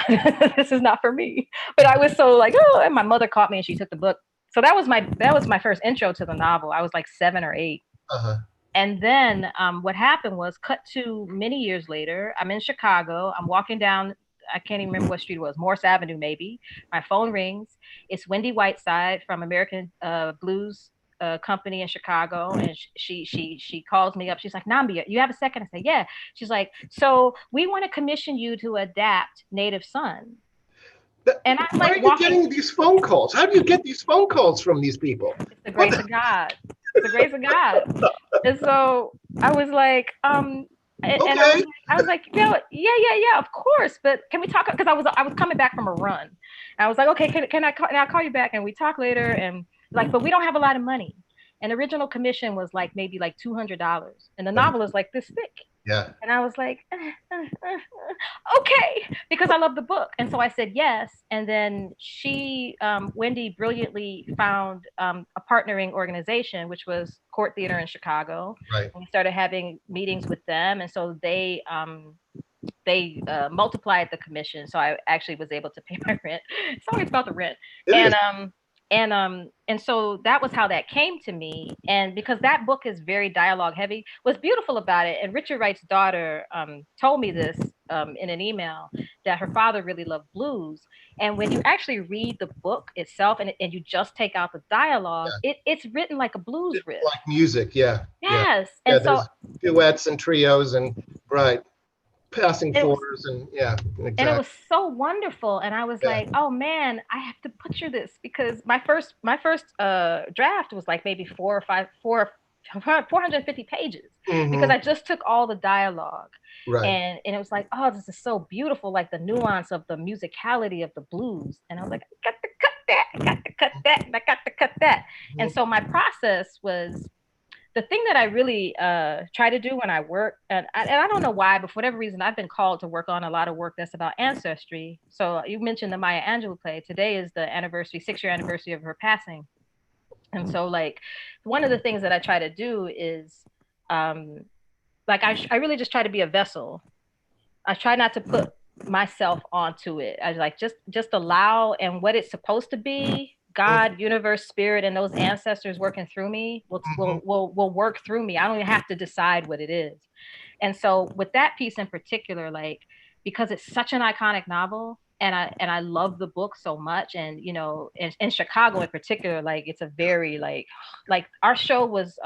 this is not for me. But I was so like, oh, and my mother caught me and she took the book. So that was my first intro to the novel. I was like 7 or 8. Uh-huh. And then what happened was, cut to many years later, I'm in Chicago. I'm walking down, I can't even remember what street it was, Morse Avenue, maybe. My phone rings. It's Wendy Whiteside from American Blues Company in Chicago. And she calls me up. She's like, Nambi, you have a second? I say, yeah. She's like, so we want to commission you to adapt Native Son. And I'm Why like are you walking. getting these phone calls? How do you get these phone calls from these people? It's the What grace the? of God. It's the grace of God. And so I was like, and Okay. I was like, yeah, of course. But can we talk? Because I was coming back from a run. And I was like, okay, can I call you back and we talk later? And like, but we don't have a lot of money. And the original commission was like maybe like $200, and the novel is like this thick. Yeah. And I was like, okay, because I love the book. And so I said yes. And then Wendy, brilliantly found a partnering organization, which was Court Theater in Chicago. Right. And we started having meetings with them. And so they multiplied the commission. So I actually was able to pay my rent. It's always about the rent. It And is. and so that was how that came to me. And because that book is very dialogue heavy, what's beautiful about it, and Richard Wright's daughter told me this in an email, that her father really loved blues. And when you actually read the book itself, and you just take out the dialogue, Yeah. it's written like a blues riff. Like music. Yeah. Yeah. Yes. Yeah. And so There's duets and trios and right. Passing it was fours and yeah, and it exactly. was so wonderful. And I was Yeah. like, oh man, I have to butcher this, because my first draft was like maybe 450 pages, because Hmm. I just took all the dialogue. Right. And it was like, oh, this is so beautiful, like the nuance of the musicality of the blues. And I was like, I got to cut that, I got to cut that, and I got to cut that. And so my process was, the thing that I really try to do when I work, and I don't know why, but for whatever reason, I've been called to work on a lot of work that's about ancestry. So you mentioned the Maya Angelou play. Today is the anniversary, 6 year anniversary of her passing. And so, like, one of the things that I try to do is, um, like, I really just try to be a vessel. I try not to put myself onto it. I like just allow, and what it's supposed to be, God, universe, spirit, and those ancestors working through me Hmm. will work through me. I don't even have to decide what it is. And so with that piece in particular, like, because it's such an iconic novel, and I love the book so much, and in Chicago in particular, like, it's a very like our show was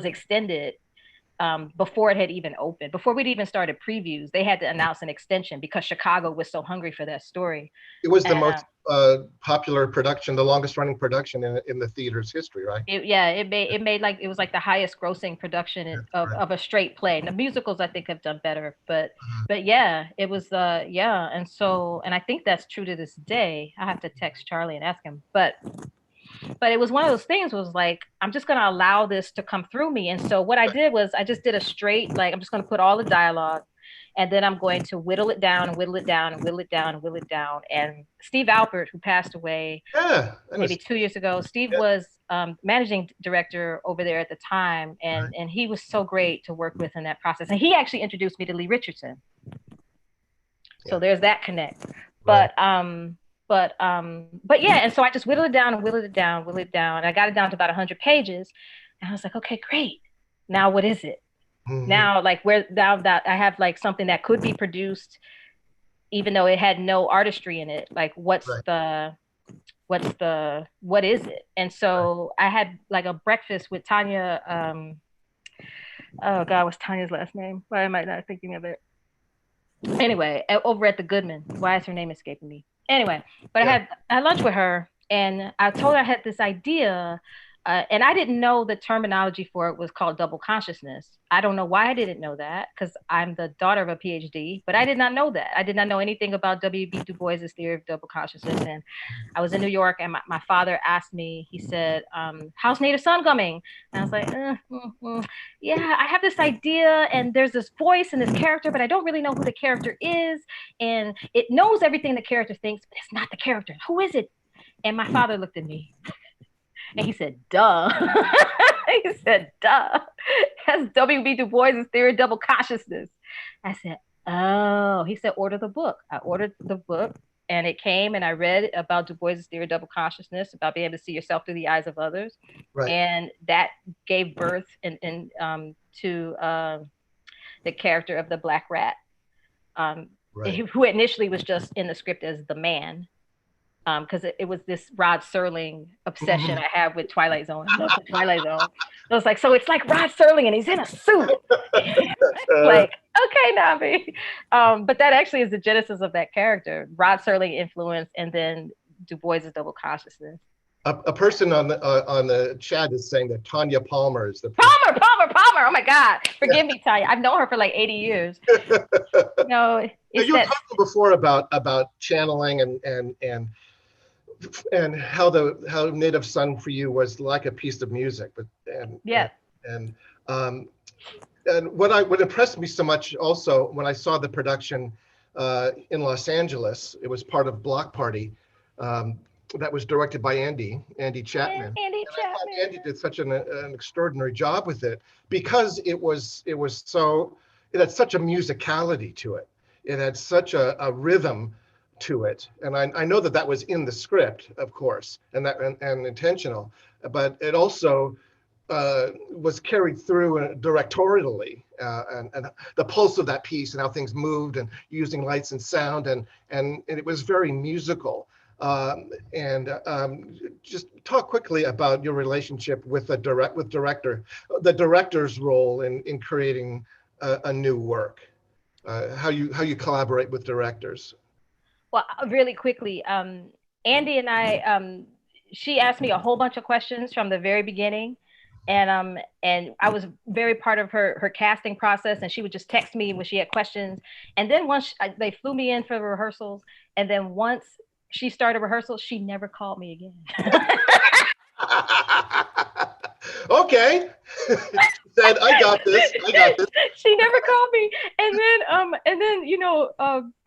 extended before it had even opened. Before we'd even started previews, they had to announce an extension because Chicago was so hungry for that story. It was the And most popular production, the longest running production in the theater's history, right? it made like, it was like the highest grossing production That's of, right. of a straight play. And the musicals I think have done better, but Uh, yeah, it was yeah. And so, and I think that's true to this day. I have to text Charlie and ask him, but But it was one of those things was like, I'm just going to allow this to come through me. And so what I did was I just did a straight, like, I'm just going to put all the dialogue, and then I'm going to whittle it down and whittle it down and whittle it down and whittle it down. And Steve Alpert, who passed away maybe 2 years ago, Steve was managing director over there at the time. And he was so great to work with in that process. And he actually introduced me to Lee Richardson. So there's that connect. But yeah, and so I just whittled it down and whittled it down, whittled it down. And I got it down to about 100 pages. And I was like, okay, great. Now what is it? Now, like, now that I have like something that could be produced, even though it had no artistry in it, like what is it? And so I had like a breakfast with Tanya. Oh God, what's Tanya's last name? Why am I not thinking of it? Anyway, over at the Goodman. Why is her name escaping me? Anyway, but I had lunch with her, and I told her I had this idea. And I didn't know the terminology for it was called double consciousness. I don't know why I didn't know that, because I'm the daughter of a PhD, but I did not know that. I did not know anything about W.B. Du Bois's theory of double consciousness. And I was in New York, and my father asked me, he said, how's Native Son coming? And I was like, yeah, I have this idea, and there's this voice and this character, but I don't really know who the character is. And it knows everything the character thinks, but it's not the character. Who is it? And my father looked at me. And he said, duh. He said, duh. That's W.B. Du Bois' theory of double consciousness. I said, oh. He said, order the book. I ordered the book, and it came, and I read about Du Bois' theory of double consciousness, about being able to see yourself through the eyes of others. Right. And that gave birth to the character of the Black Rat, who initially was just in the script as the man. Because it was this Rod Serling obsession I have with Twilight Zone. I love the Twilight Zone. I was like, so it's like Rod Serling and he's in a suit. Like, okay, Nambi. But that actually is the genesis of that character. Rod Serling influence, and then Du Bois' double consciousness. A person on the chat is saying that Tanya Palmer is the Palmer. Oh my God, forgive me, Tanya. I've known her for like 80 years. No, you were talking before about channeling and how Native Son for you was like a piece of music, and what impressed me so much also when I saw the production in Los Angeles, it was part of Block Party. That was directed by Andy Chapman. Andy did such an extraordinary job with it, because it had such a musicality to it. It had such a rhythm to it, and I know that was in the script, of course, and intentional, but it also was carried through directorially, and the pulse of that piece and how things moved, and using lights and sound, and it was very musical. Just talk quickly about your relationship with the director's role in creating a new work, how you collaborate with directors. Well, really quickly, Andy and I, she asked me a whole bunch of questions from the very beginning. And I was very part of her casting process, and she would just text me when she had questions. And then once they flew me in for the rehearsals, and then once she started rehearsal, she never called me again. Okay. Said, I got this. She never called me. And then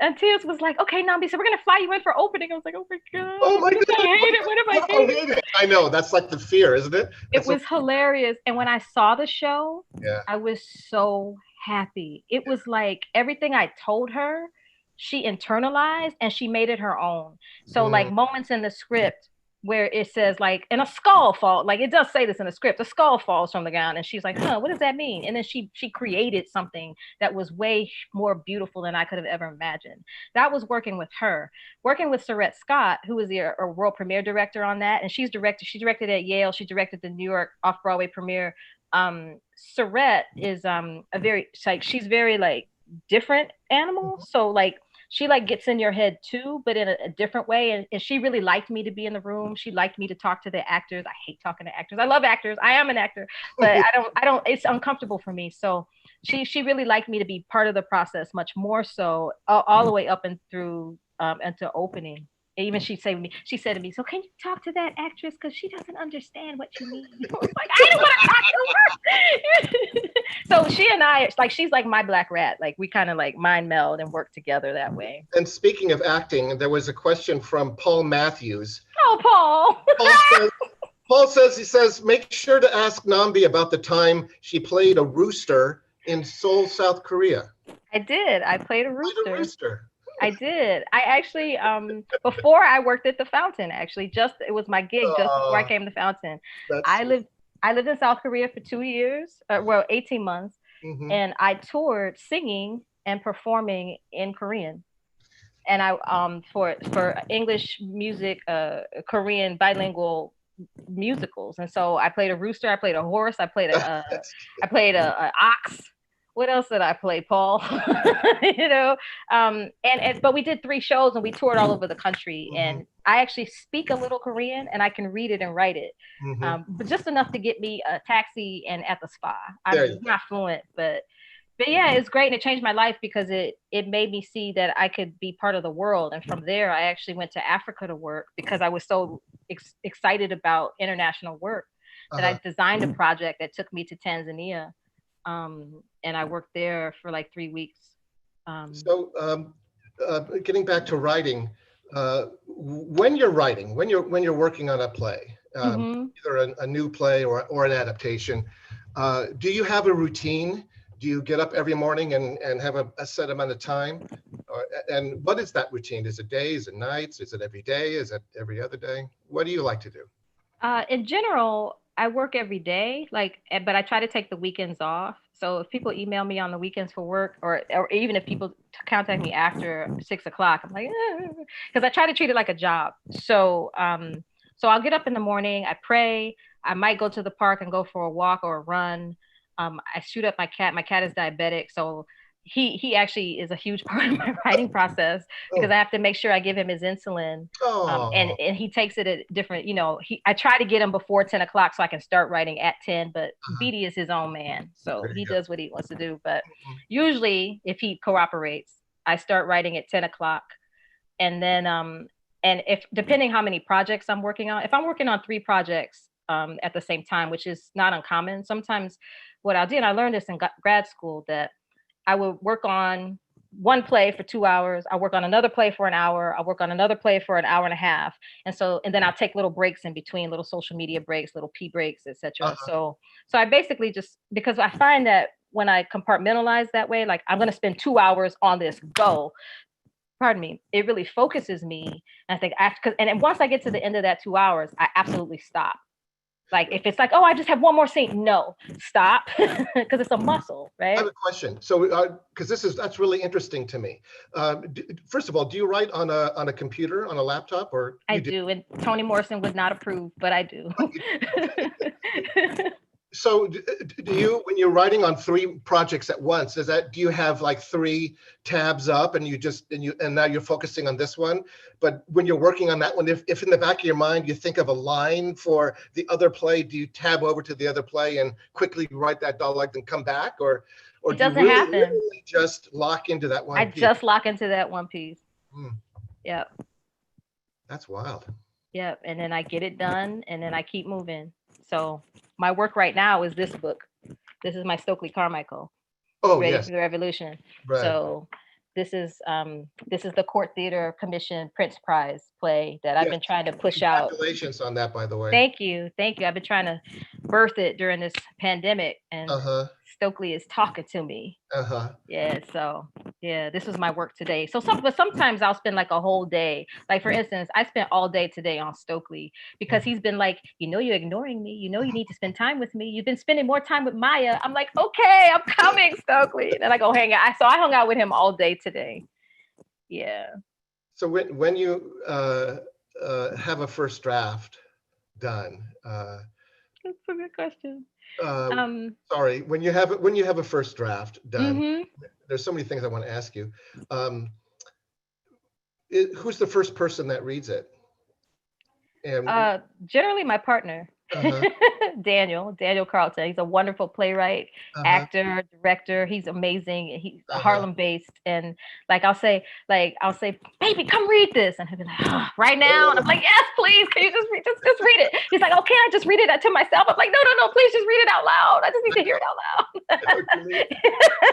Antias was like, okay, Nambi, so we're gonna fly you in for opening. I was like, oh my God. Oh my God. I hate it. What am I doing? I know, that's like the fear, isn't it? It was hilarious. And when I saw the show, I was so happy. It was like everything I told her, she internalized and she made it her own. So like moments in the script where it says like, and a skull falls, like it does say this in the script, a skull falls from the ground, and she's like, what does that mean? And then she created something that was way more beautiful than I could have ever imagined. That was working with her. Working with Sorette Scott, who was a world premiere director on that, and she directed at Yale, she directed the New York off-Broadway premiere. Sorette is she's very like different animal, so like she like gets in your head too, but in a different way. And she really liked me to be in the room. She liked me to talk to the actors. I hate talking to actors. I love actors. I am an actor, but I don't, it's uncomfortable for me. So she really liked me to be part of the process much more so all the way up and through into opening. even she said to me, so can you talk to that actress because she doesn't understand what you mean. I was like, I don't want to talk to her. So she and I, like, she's like my black rat. Like we kind of like mind meld and work together that way. And speaking of acting, there was a question from Paul Matthews. Oh, Paul. He says, make sure to ask Nambi about the time she played a rooster in Seoul, South Korea. I did. I played a rooster. I did. I actually, before I worked at the Fountain, actually, it was my gig just before I came to Fountain. I lived in South Korea for 2 years, 18 months, and I toured singing and performing in Korean. And I, for English music, Korean bilingual musicals. And so I played a rooster, I played a horse, I played a ox. What else did I play, Paul? But we did 3 shows and we toured all over the country. And I actually speak a little Korean and I can read it and write it, but just enough to get me a taxi and at the spa. I'm not fluent, but yeah, it's great. And it changed my life because it made me see that I could be part of the world. And from there, I actually went to Africa to work because I was so excited about international work that I designed a project that took me to Tanzania. And I worked there for like 3 weeks. Getting back to writing, when you're writing, when you're working on a play, either a new play or an adaptation, do you have a routine? Do you get up every morning and have a set amount of time? And what is that routine? Is it days and nights? Is it every day? Is it every other day? What do you like to do? In general, I work every day, but I try to take the weekends off. So if people email me on the weekends for work, or even if people contact me after 6 o'clock, I'm like, because I try to treat it like a job. So I'll get up in the morning, I pray, I might go to the park and go for a walk or a run. I shoot up my cat. My cat is diabetic, so he actually is a huge part of my writing process because I have to make sure I give him his insulin, and he takes it at different. I try to get him before 10 o'clock so I can start writing at 10. But BD is his own man, so he does what he wants to do. But usually, if he cooperates, I start writing at 10 o'clock, and then and if depending how many projects I'm working on, if I'm working on 3 projects at the same time, which is not uncommon, sometimes what I'll do, and I learned this in grad school, that I would work on one play for 2 hours. I work on another play for an hour. I work on another play for an hour and a half. And then I'll take little breaks in between, little social media breaks, little pee breaks, etc. So I basically just, because I find that when I compartmentalize that way, like I'm going to spend 2 hours on this pardon me, it really focuses me. And I think and then once I get to the end of that 2 hours, I absolutely stop. Like if it's like, oh, I just have one more scene. No, stop, because it's a muscle, right? I have a question. So, because that's really interesting to me. First of all, do you write on a computer, on a laptop, or? I do, and Toni Morrison would not approve, but I do. So do you, when you're writing on 3 projects at once, do you have like 3 tabs up and now you're focusing on this one? But when you're working on that one, if in the back of your mind you think of a line for the other play, do you tab over to the other play and quickly write that dialogue and come back, or it doesn't happen? Literally just lock into that one piece? I just lock into that one piece. Yep. That's wild. Yep. And then I get it done, and then I keep moving. So my work right now is this book. This is my Stokely Carmichael. Ready for the Revolution. Right. So this is the Court Theater Commission Prince Prize play that I've been trying to push out. Congratulations on that, by the way. Thank you. I've been trying to birth it during this pandemic, and Stokely is talking to me. Yeah. So yeah, this was my work today. But sometimes I'll spend like a whole day. Like for instance, I spent all day today on Stokely because he's been like, you're ignoring me. You need to spend time with me. You've been spending more time with Maya. I'm like, okay, I'm coming, Stokely. And then I go hang out. So I hung out with him all day today. Yeah. So when you have a first draft done, that's a good question. Sorry, when you have a first draft done, there's so many things I want to ask you. Who's the first person that reads it? And generally my partner. Uh-huh. Daniel Carlton. He's a wonderful playwright, Uh-huh. actor, director. He's amazing. He's Uh-huh. Harlem based, and I'll say, baby, come read this, and he'll be like, oh, right now, and I'm like, yes, please, can you just read it? He's like, oh, can I just read it to myself? I'm like, no, please, just read it out loud. I just need to hear it out I know what you mean.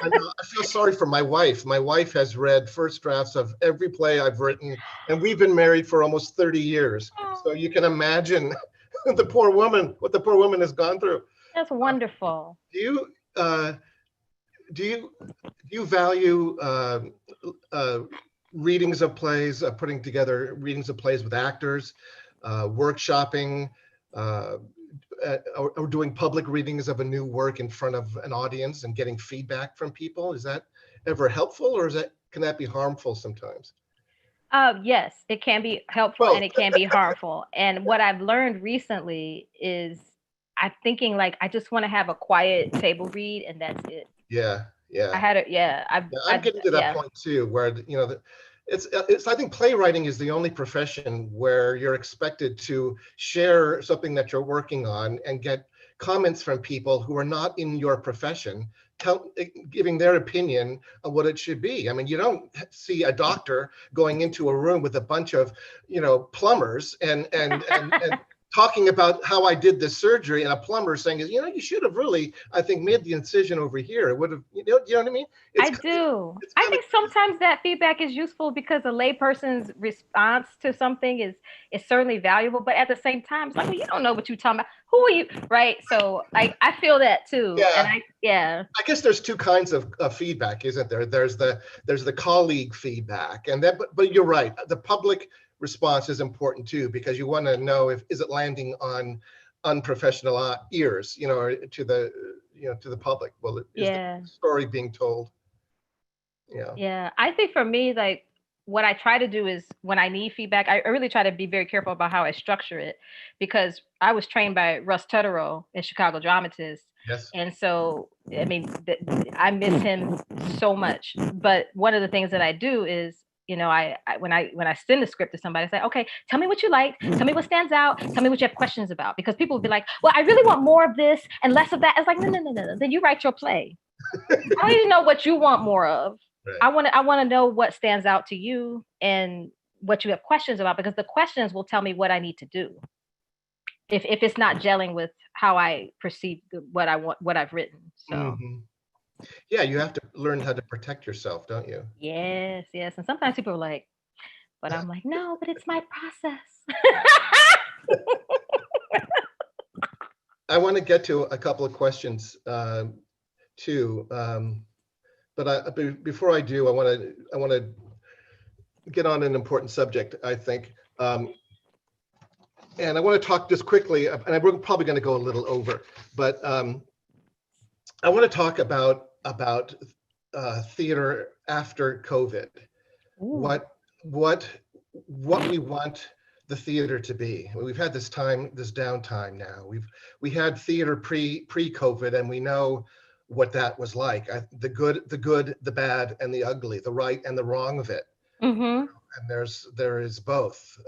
I know. I feel sorry for my wife. My wife has read first drafts of every play I've written, and we've been married for almost 30 years. So you can imagine what the poor woman has gone through. That's wonderful. Do you do you value readings of plays, putting together readings of plays with actors, workshopping, uh, or doing public readings of a new work in front of an audience and getting feedback from people? Is that ever helpful, or can that be harmful sometimes? Yes, it can be helpful Well, and it can be harmful. And what I've learned recently is I'm thinking like I just want to have a quiet table read and that's it. yeah, I yeah. had it. Yeah, Yeah, I'm getting to that yeah, point too, where it's. I think playwriting is the only profession where you're expected to share something that you're working on and get comments from people who are not in your profession, giving their opinion on what it should be. I mean, you don't see a doctor going into a room with a bunch of, plumbers and talking about how I did this surgery, and a plumber saying, you should have really, I think, made the incision over here. It would have, you know what I mean? I do. It's I kind of, think sometimes that feedback is useful because a layperson's response to something is certainly valuable, but at the same time, it's like, well, you don't know what you're talking about. Who are you? Right. So I feel that too. And yeah. yeah. I guess there's two kinds of feedback, isn't there? There's the colleague feedback, and that, but you're right. The public response is important too, because you want to know is it landing on unprofessional ears, or to the public. Well, is the Yeah. story being told? Yeah. Yeah. I think for me, like what I try to do is when I need feedback, I really try to be very careful about how I structure it because I was trained by Russ Tutterow in Chicago Dramatists. Yes. And so, I mean, I miss him so much. But one of the things that I do is, when I send a script to somebody, I say, okay, tell me what you like, tell me what stands out, tell me what you have questions about, because people will be like, well, I really want more of this and less of that. It's like, no. Then you write your play. I don't even know what you want more of. Right. I want to know what stands out to you and what you have questions about, because the questions will tell me what I need to do. If it's not gelling with how I perceive what I want, what I've written. So. Mm-hmm. Yeah, you have to learn how to protect yourself, don't you? Yes. And sometimes people are like, but I'm like, no, but it's my process. I want to get to a couple of questions too, but before I do, I want to get on an important subject, I think, and I want to talk just quickly, and we're probably going to go a little over, but I want to talk about theater after COVID. Ooh. What we want the theater to be. We've had this downtime now. We had theater pre-COVID, and we know what that was like. The good, the bad, and the ugly, the right and the wrong of it. Mm-hmm. And there is both,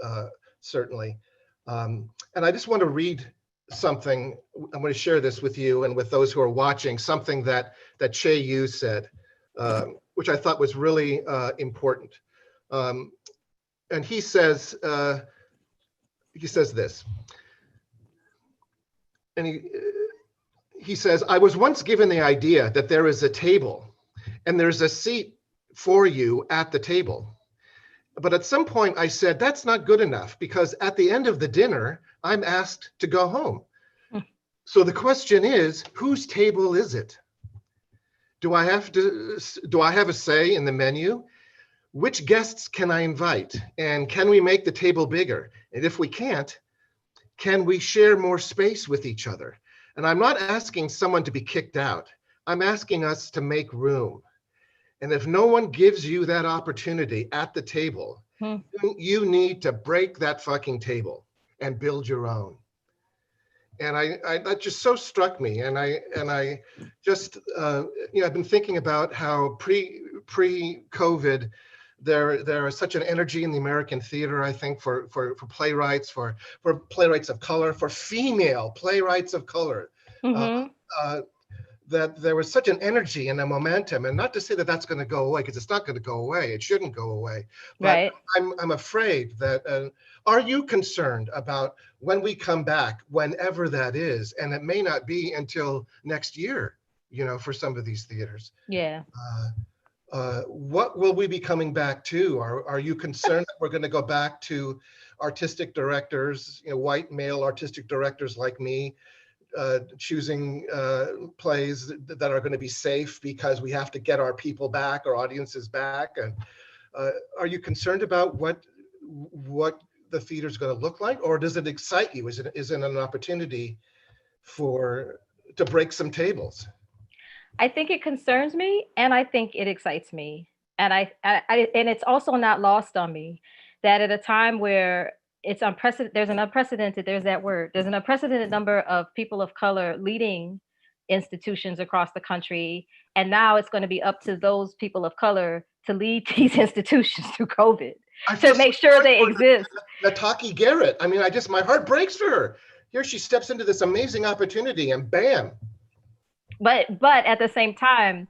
certainly. And I just want to read something. I'm going to share this with you and with those who are watching, something that Che Yu said, which I thought was really important. And he says this, and he says, I was once given the idea that there is a table and there's a seat for you at the table. But at some point I said, that's not good enough, because at the end of the dinner, I'm asked to go home. So the question is, whose table is it? Do I have a say in the menu? Which guests can I invite? And can we make the table bigger? And if we can't, can we share more space with each other? And I'm not asking someone to be kicked out. I'm asking us to make room. And if no one gives you that opportunity at the table, you need to break that fucking table and build your own. And that just so struck me. And I just, I've been thinking about how pre-COVID, there is such an energy in the American theater, I think, for playwrights, for playwrights of color, for female playwrights of color. Mm-hmm. That there was such an energy and a momentum, and not to say that that's going to go away, because it's not going to go away. It shouldn't go away. But Right. I'm afraid that. Are you concerned about when we come back, whenever that is, and it may not be until next year, for some of these theaters? Yeah. What will we be coming back to? Are you concerned that we're going to go back to artistic directors, white male artistic directors like me, choosing plays that are going to be safe because we have to get our people back, our audiences back? And are you concerned about what the theater is going to look like, or does it excite you? Is it an opportunity to break some tables? I think it concerns me, and I think it excites me, and and it's also not lost on me that at a time where it's unprecedented, there's that word, there's an unprecedented number of people of color leading institutions across the country, and now it's going to be up to those people of color to lead these institutions through COVID, to make sure they exist. Nataki Garrett. I mean, my heart breaks for her. Here she steps into this amazing opportunity, and bam. But at the same time,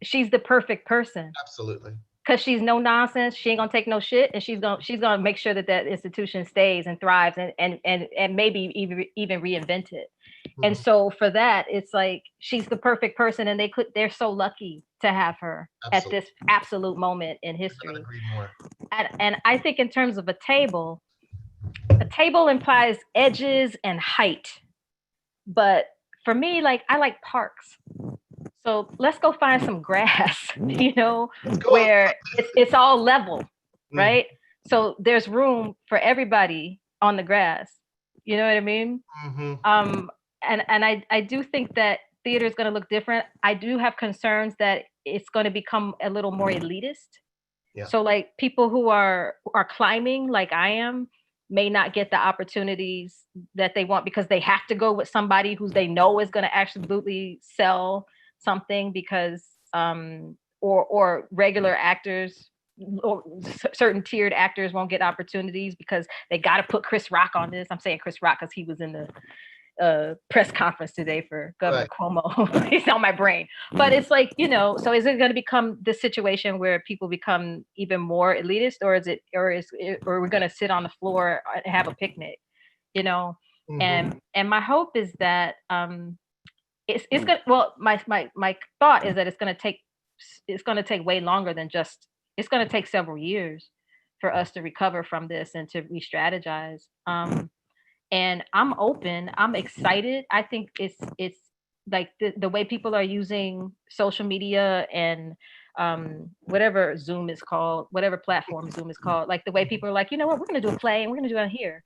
she's the perfect person. Absolutely. Because she's no nonsense. She ain't gonna take no shit, and she's gonna make sure that institution stays and thrives, and maybe even reinvent it. Mm-hmm. And so for that, it's like she's the perfect person, and they're so lucky to have her. Absolutely. At this absolute moment in history. I agree more. And I think in terms of a table implies edges and height, but for me, like, I like parks. So let's go find some grass, where it's all level, right? So there's room for everybody on the grass. You know what I mean? Mm-hmm. And I do think that theater is going to look different. I do have concerns that it's going to become a little more elitist. Yeah. So like people who are climbing like I am may not get the opportunities that they want because they have to go with somebody who they know is going to absolutely sell something, because or regular actors or certain tiered actors won't get opportunities because they got to put Chris Rock on this. I'm saying Chris Rock because he was in the press conference today for Governor Cuomo. He's on my brain. But it's like, so is it going to become this situation where people become even more elitist, or we're going to sit on the floor and have a picnic, Mm-hmm. And my hope is that it's going to, well, my thought is that it's going to take way longer than it's going to take several years for us to recover from this and to re-strategize. And I'm open. I'm excited. I think it's like the way people are using social media and whatever Zoom is called, whatever platform Zoom is called, like the way people are like, you know what, we're going to do a play and we're going to do it here.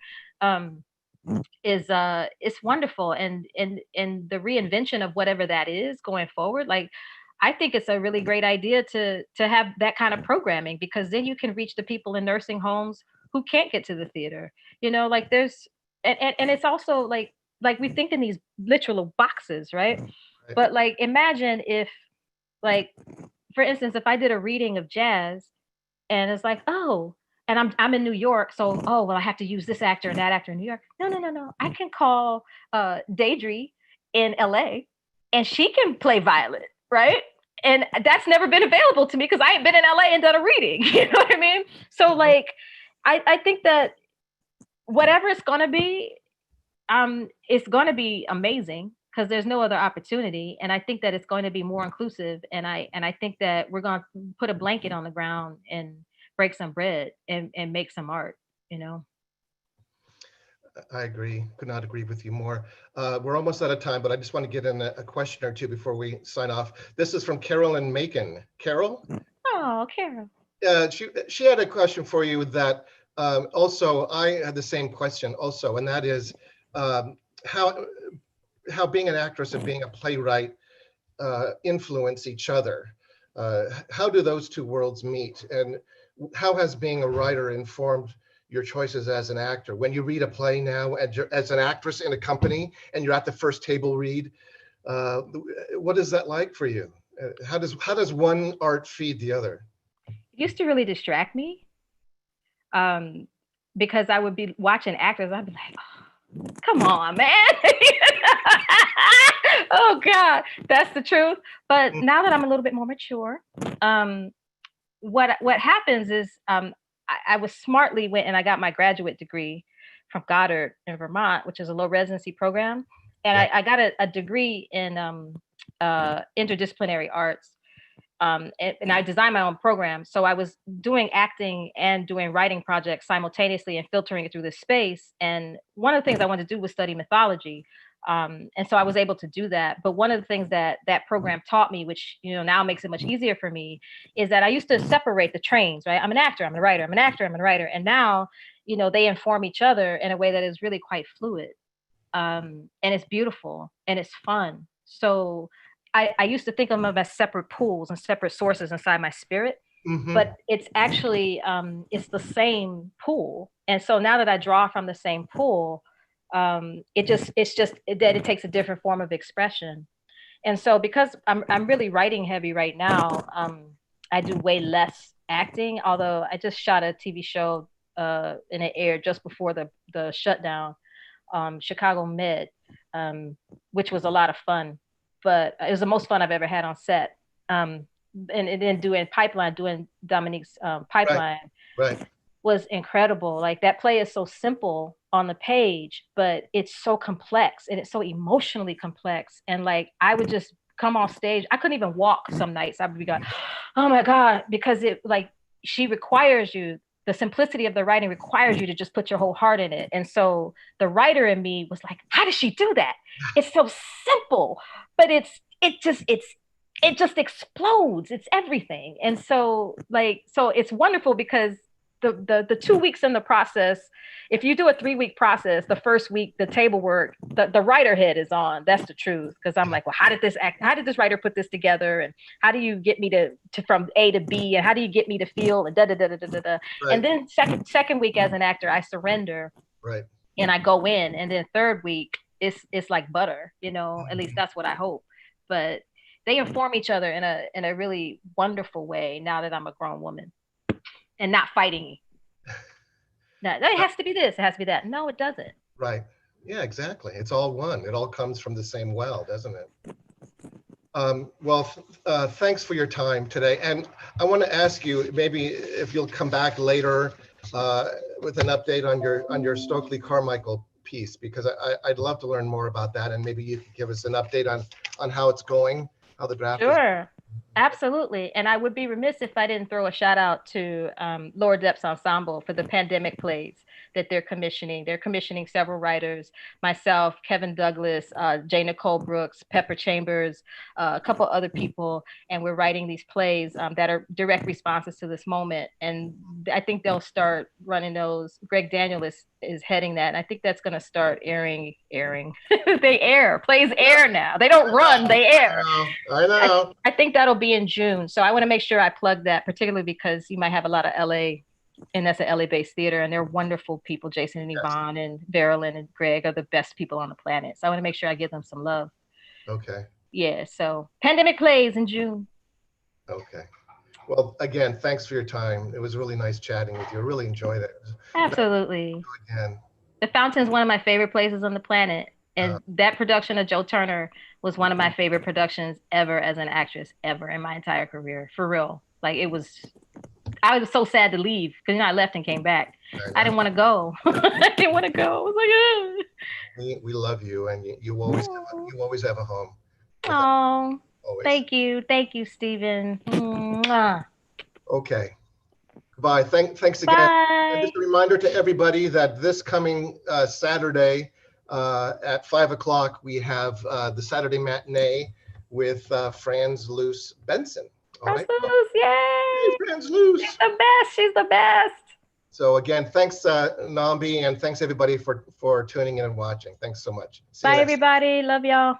It's wonderful. And the reinvention of whatever that is going forward, like, I think it's a really great idea to have that kind of programming, because then you can reach the people in nursing homes who can't get to the theater, like there's, and it's also like we think in these literal boxes, right? But like, imagine if, like, for instance, if I did a reading of jazz and it's like, oh, and I'm in New York, so, oh, well, I have to use this actor and that actor in New York. No. I can call Deidre in LA and she can play Violet, right? And that's never been available to me because I ain't been in LA and done a reading. You know what I mean? So like, I think that whatever it's going to be amazing because there's no other opportunity. And I think that it's going to be more inclusive. And I think that we're going to put a blanket on the ground and break some bread and make some art, I agree. Could not agree with you more. We're almost out of time, but I just want to get in a question or two before we sign off. This is from Carolyn Macon. Carol? Oh, Carol. She had a question for you that also I had the same question also, and that is how being an actress and being a playwright influence each other. How do those two worlds meet? And how has being a writer informed your choices as an actor? When you read a play now as an actress in a company and you're at the first table read, what is that like for you? How does one art feed the other? used to really distract me, because I would be watching actors. I'd be like, oh, come on, man. Oh God, that's the truth. But now that I'm a little bit more mature, what happens is, I was smartly went and I got my graduate degree from Goddard in Vermont, which is a low residency program, and Yeah. I got a degree in interdisciplinary arts. And I designed my own program. So I was doing acting and doing writing projects simultaneously and filtering it through this space. And one of the things I wanted to do was study mythology. And so I was able to do that. But one of the things that that program taught me, which, now makes it much easier for me, is that I used to separate the trains, right? I'm an actor, I'm a writer, I'm an actor, I'm a writer. And now, they inform each other in a way that is really quite fluid. And it's beautiful and it's fun. So I used to think of them as separate pools and separate sources inside my spirit, but it's actually, it's the same pool. And so now that I draw from the same pool, it's just that it takes a different form of expression. And so because I'm really writing heavy right now, I do way less acting, although I just shot a TV show, and it aired just before the shutdown, Chicago Med, which was a lot of fun. But it was the most fun I've ever had on set. And then doing Dominique's Pipeline, Right. was incredible. Like, that play is so simple on the page, but it's so complex and it's so emotionally complex. And like, I would just come off stage. I couldn't even walk some nights. I would be going, oh my God, because she requires you, the simplicity of the writing requires you to just put your whole heart in it. And so the writer in me was like, how does she do that? It's so simple, but it just explodes. It's everything. And so it's wonderful because the 2 weeks in the process, if you do a 3-week process, the first week, the table work, the writer head is on. That's the truth. Cause I'm like, well, how did this writer put this together? And how do you get me to from A to B? And how do you get me to feel? And da, da, da, da, da, da. Right. And then second week as an actor, I surrender. Right. And I go in. And then third week, it's like butter, at least that's what I hope. But they inform each other in a really wonderful way now that I'm a grown woman and not fighting. Now, it has to be this, it has to be that. No, it doesn't. Right. Yeah, exactly. It's all one. It all comes from the same well, doesn't it? Thanks for your time today. And I want to ask you, maybe if you'll come back later with an update on your Stokely Carmichael piece, because I'd love to learn more about that. And maybe you could give us an update on how it's going, how the draft is. Absolutely. And I would be remiss if I didn't throw a shout out to Lower Depths Ensemble for the pandemic plays that they're commissioning. They're commissioning several writers, myself, Kevin Douglas, J. Nicole Brooks, Pepper Chambers, a couple other people. And we're writing these plays that are direct responses to this moment. And I think they'll start running those. Greg Daniel is heading that. And I think that's going to start airing. They air. Plays air now. They don't run, they air. I know. I think that'll be in June. So I want to make sure I plug that, particularly because you might have a lot of LA, and that's an LA-based theater, and they're wonderful people. Jason and Yvonne and Verilyn and Greg are the best people on the planet. So I want to make sure I give them some love. Okay. Yeah, so pandemic plays in June. Okay. Well, again, thanks for your time. It was really nice chatting with you. I really enjoyed it. Absolutely. Again. The Fountain's one of my favorite places on the planet. And that production of Joe Turner was one of my favorite productions ever as an actress, ever in my entire career. For real. Like, I was so sad to leave because, I left and came back. I didn't want to go. I didn't want to go. I was like, we love you, and you always have a home. Oh, thank you. Thank you, Stephen. Mwah. Okay. Bye. Thanks again. Bye. And just a reminder to everybody that this coming Saturday at 5:00, we have the Saturday matinee with Franz Luce Benson. Franz Luce, yay! Hey, Franz Luce. She's the best. She's the best. So again, thanks Nambi, and thanks everybody for tuning in and watching. Thanks so much. Bye, everybody. Love y'all.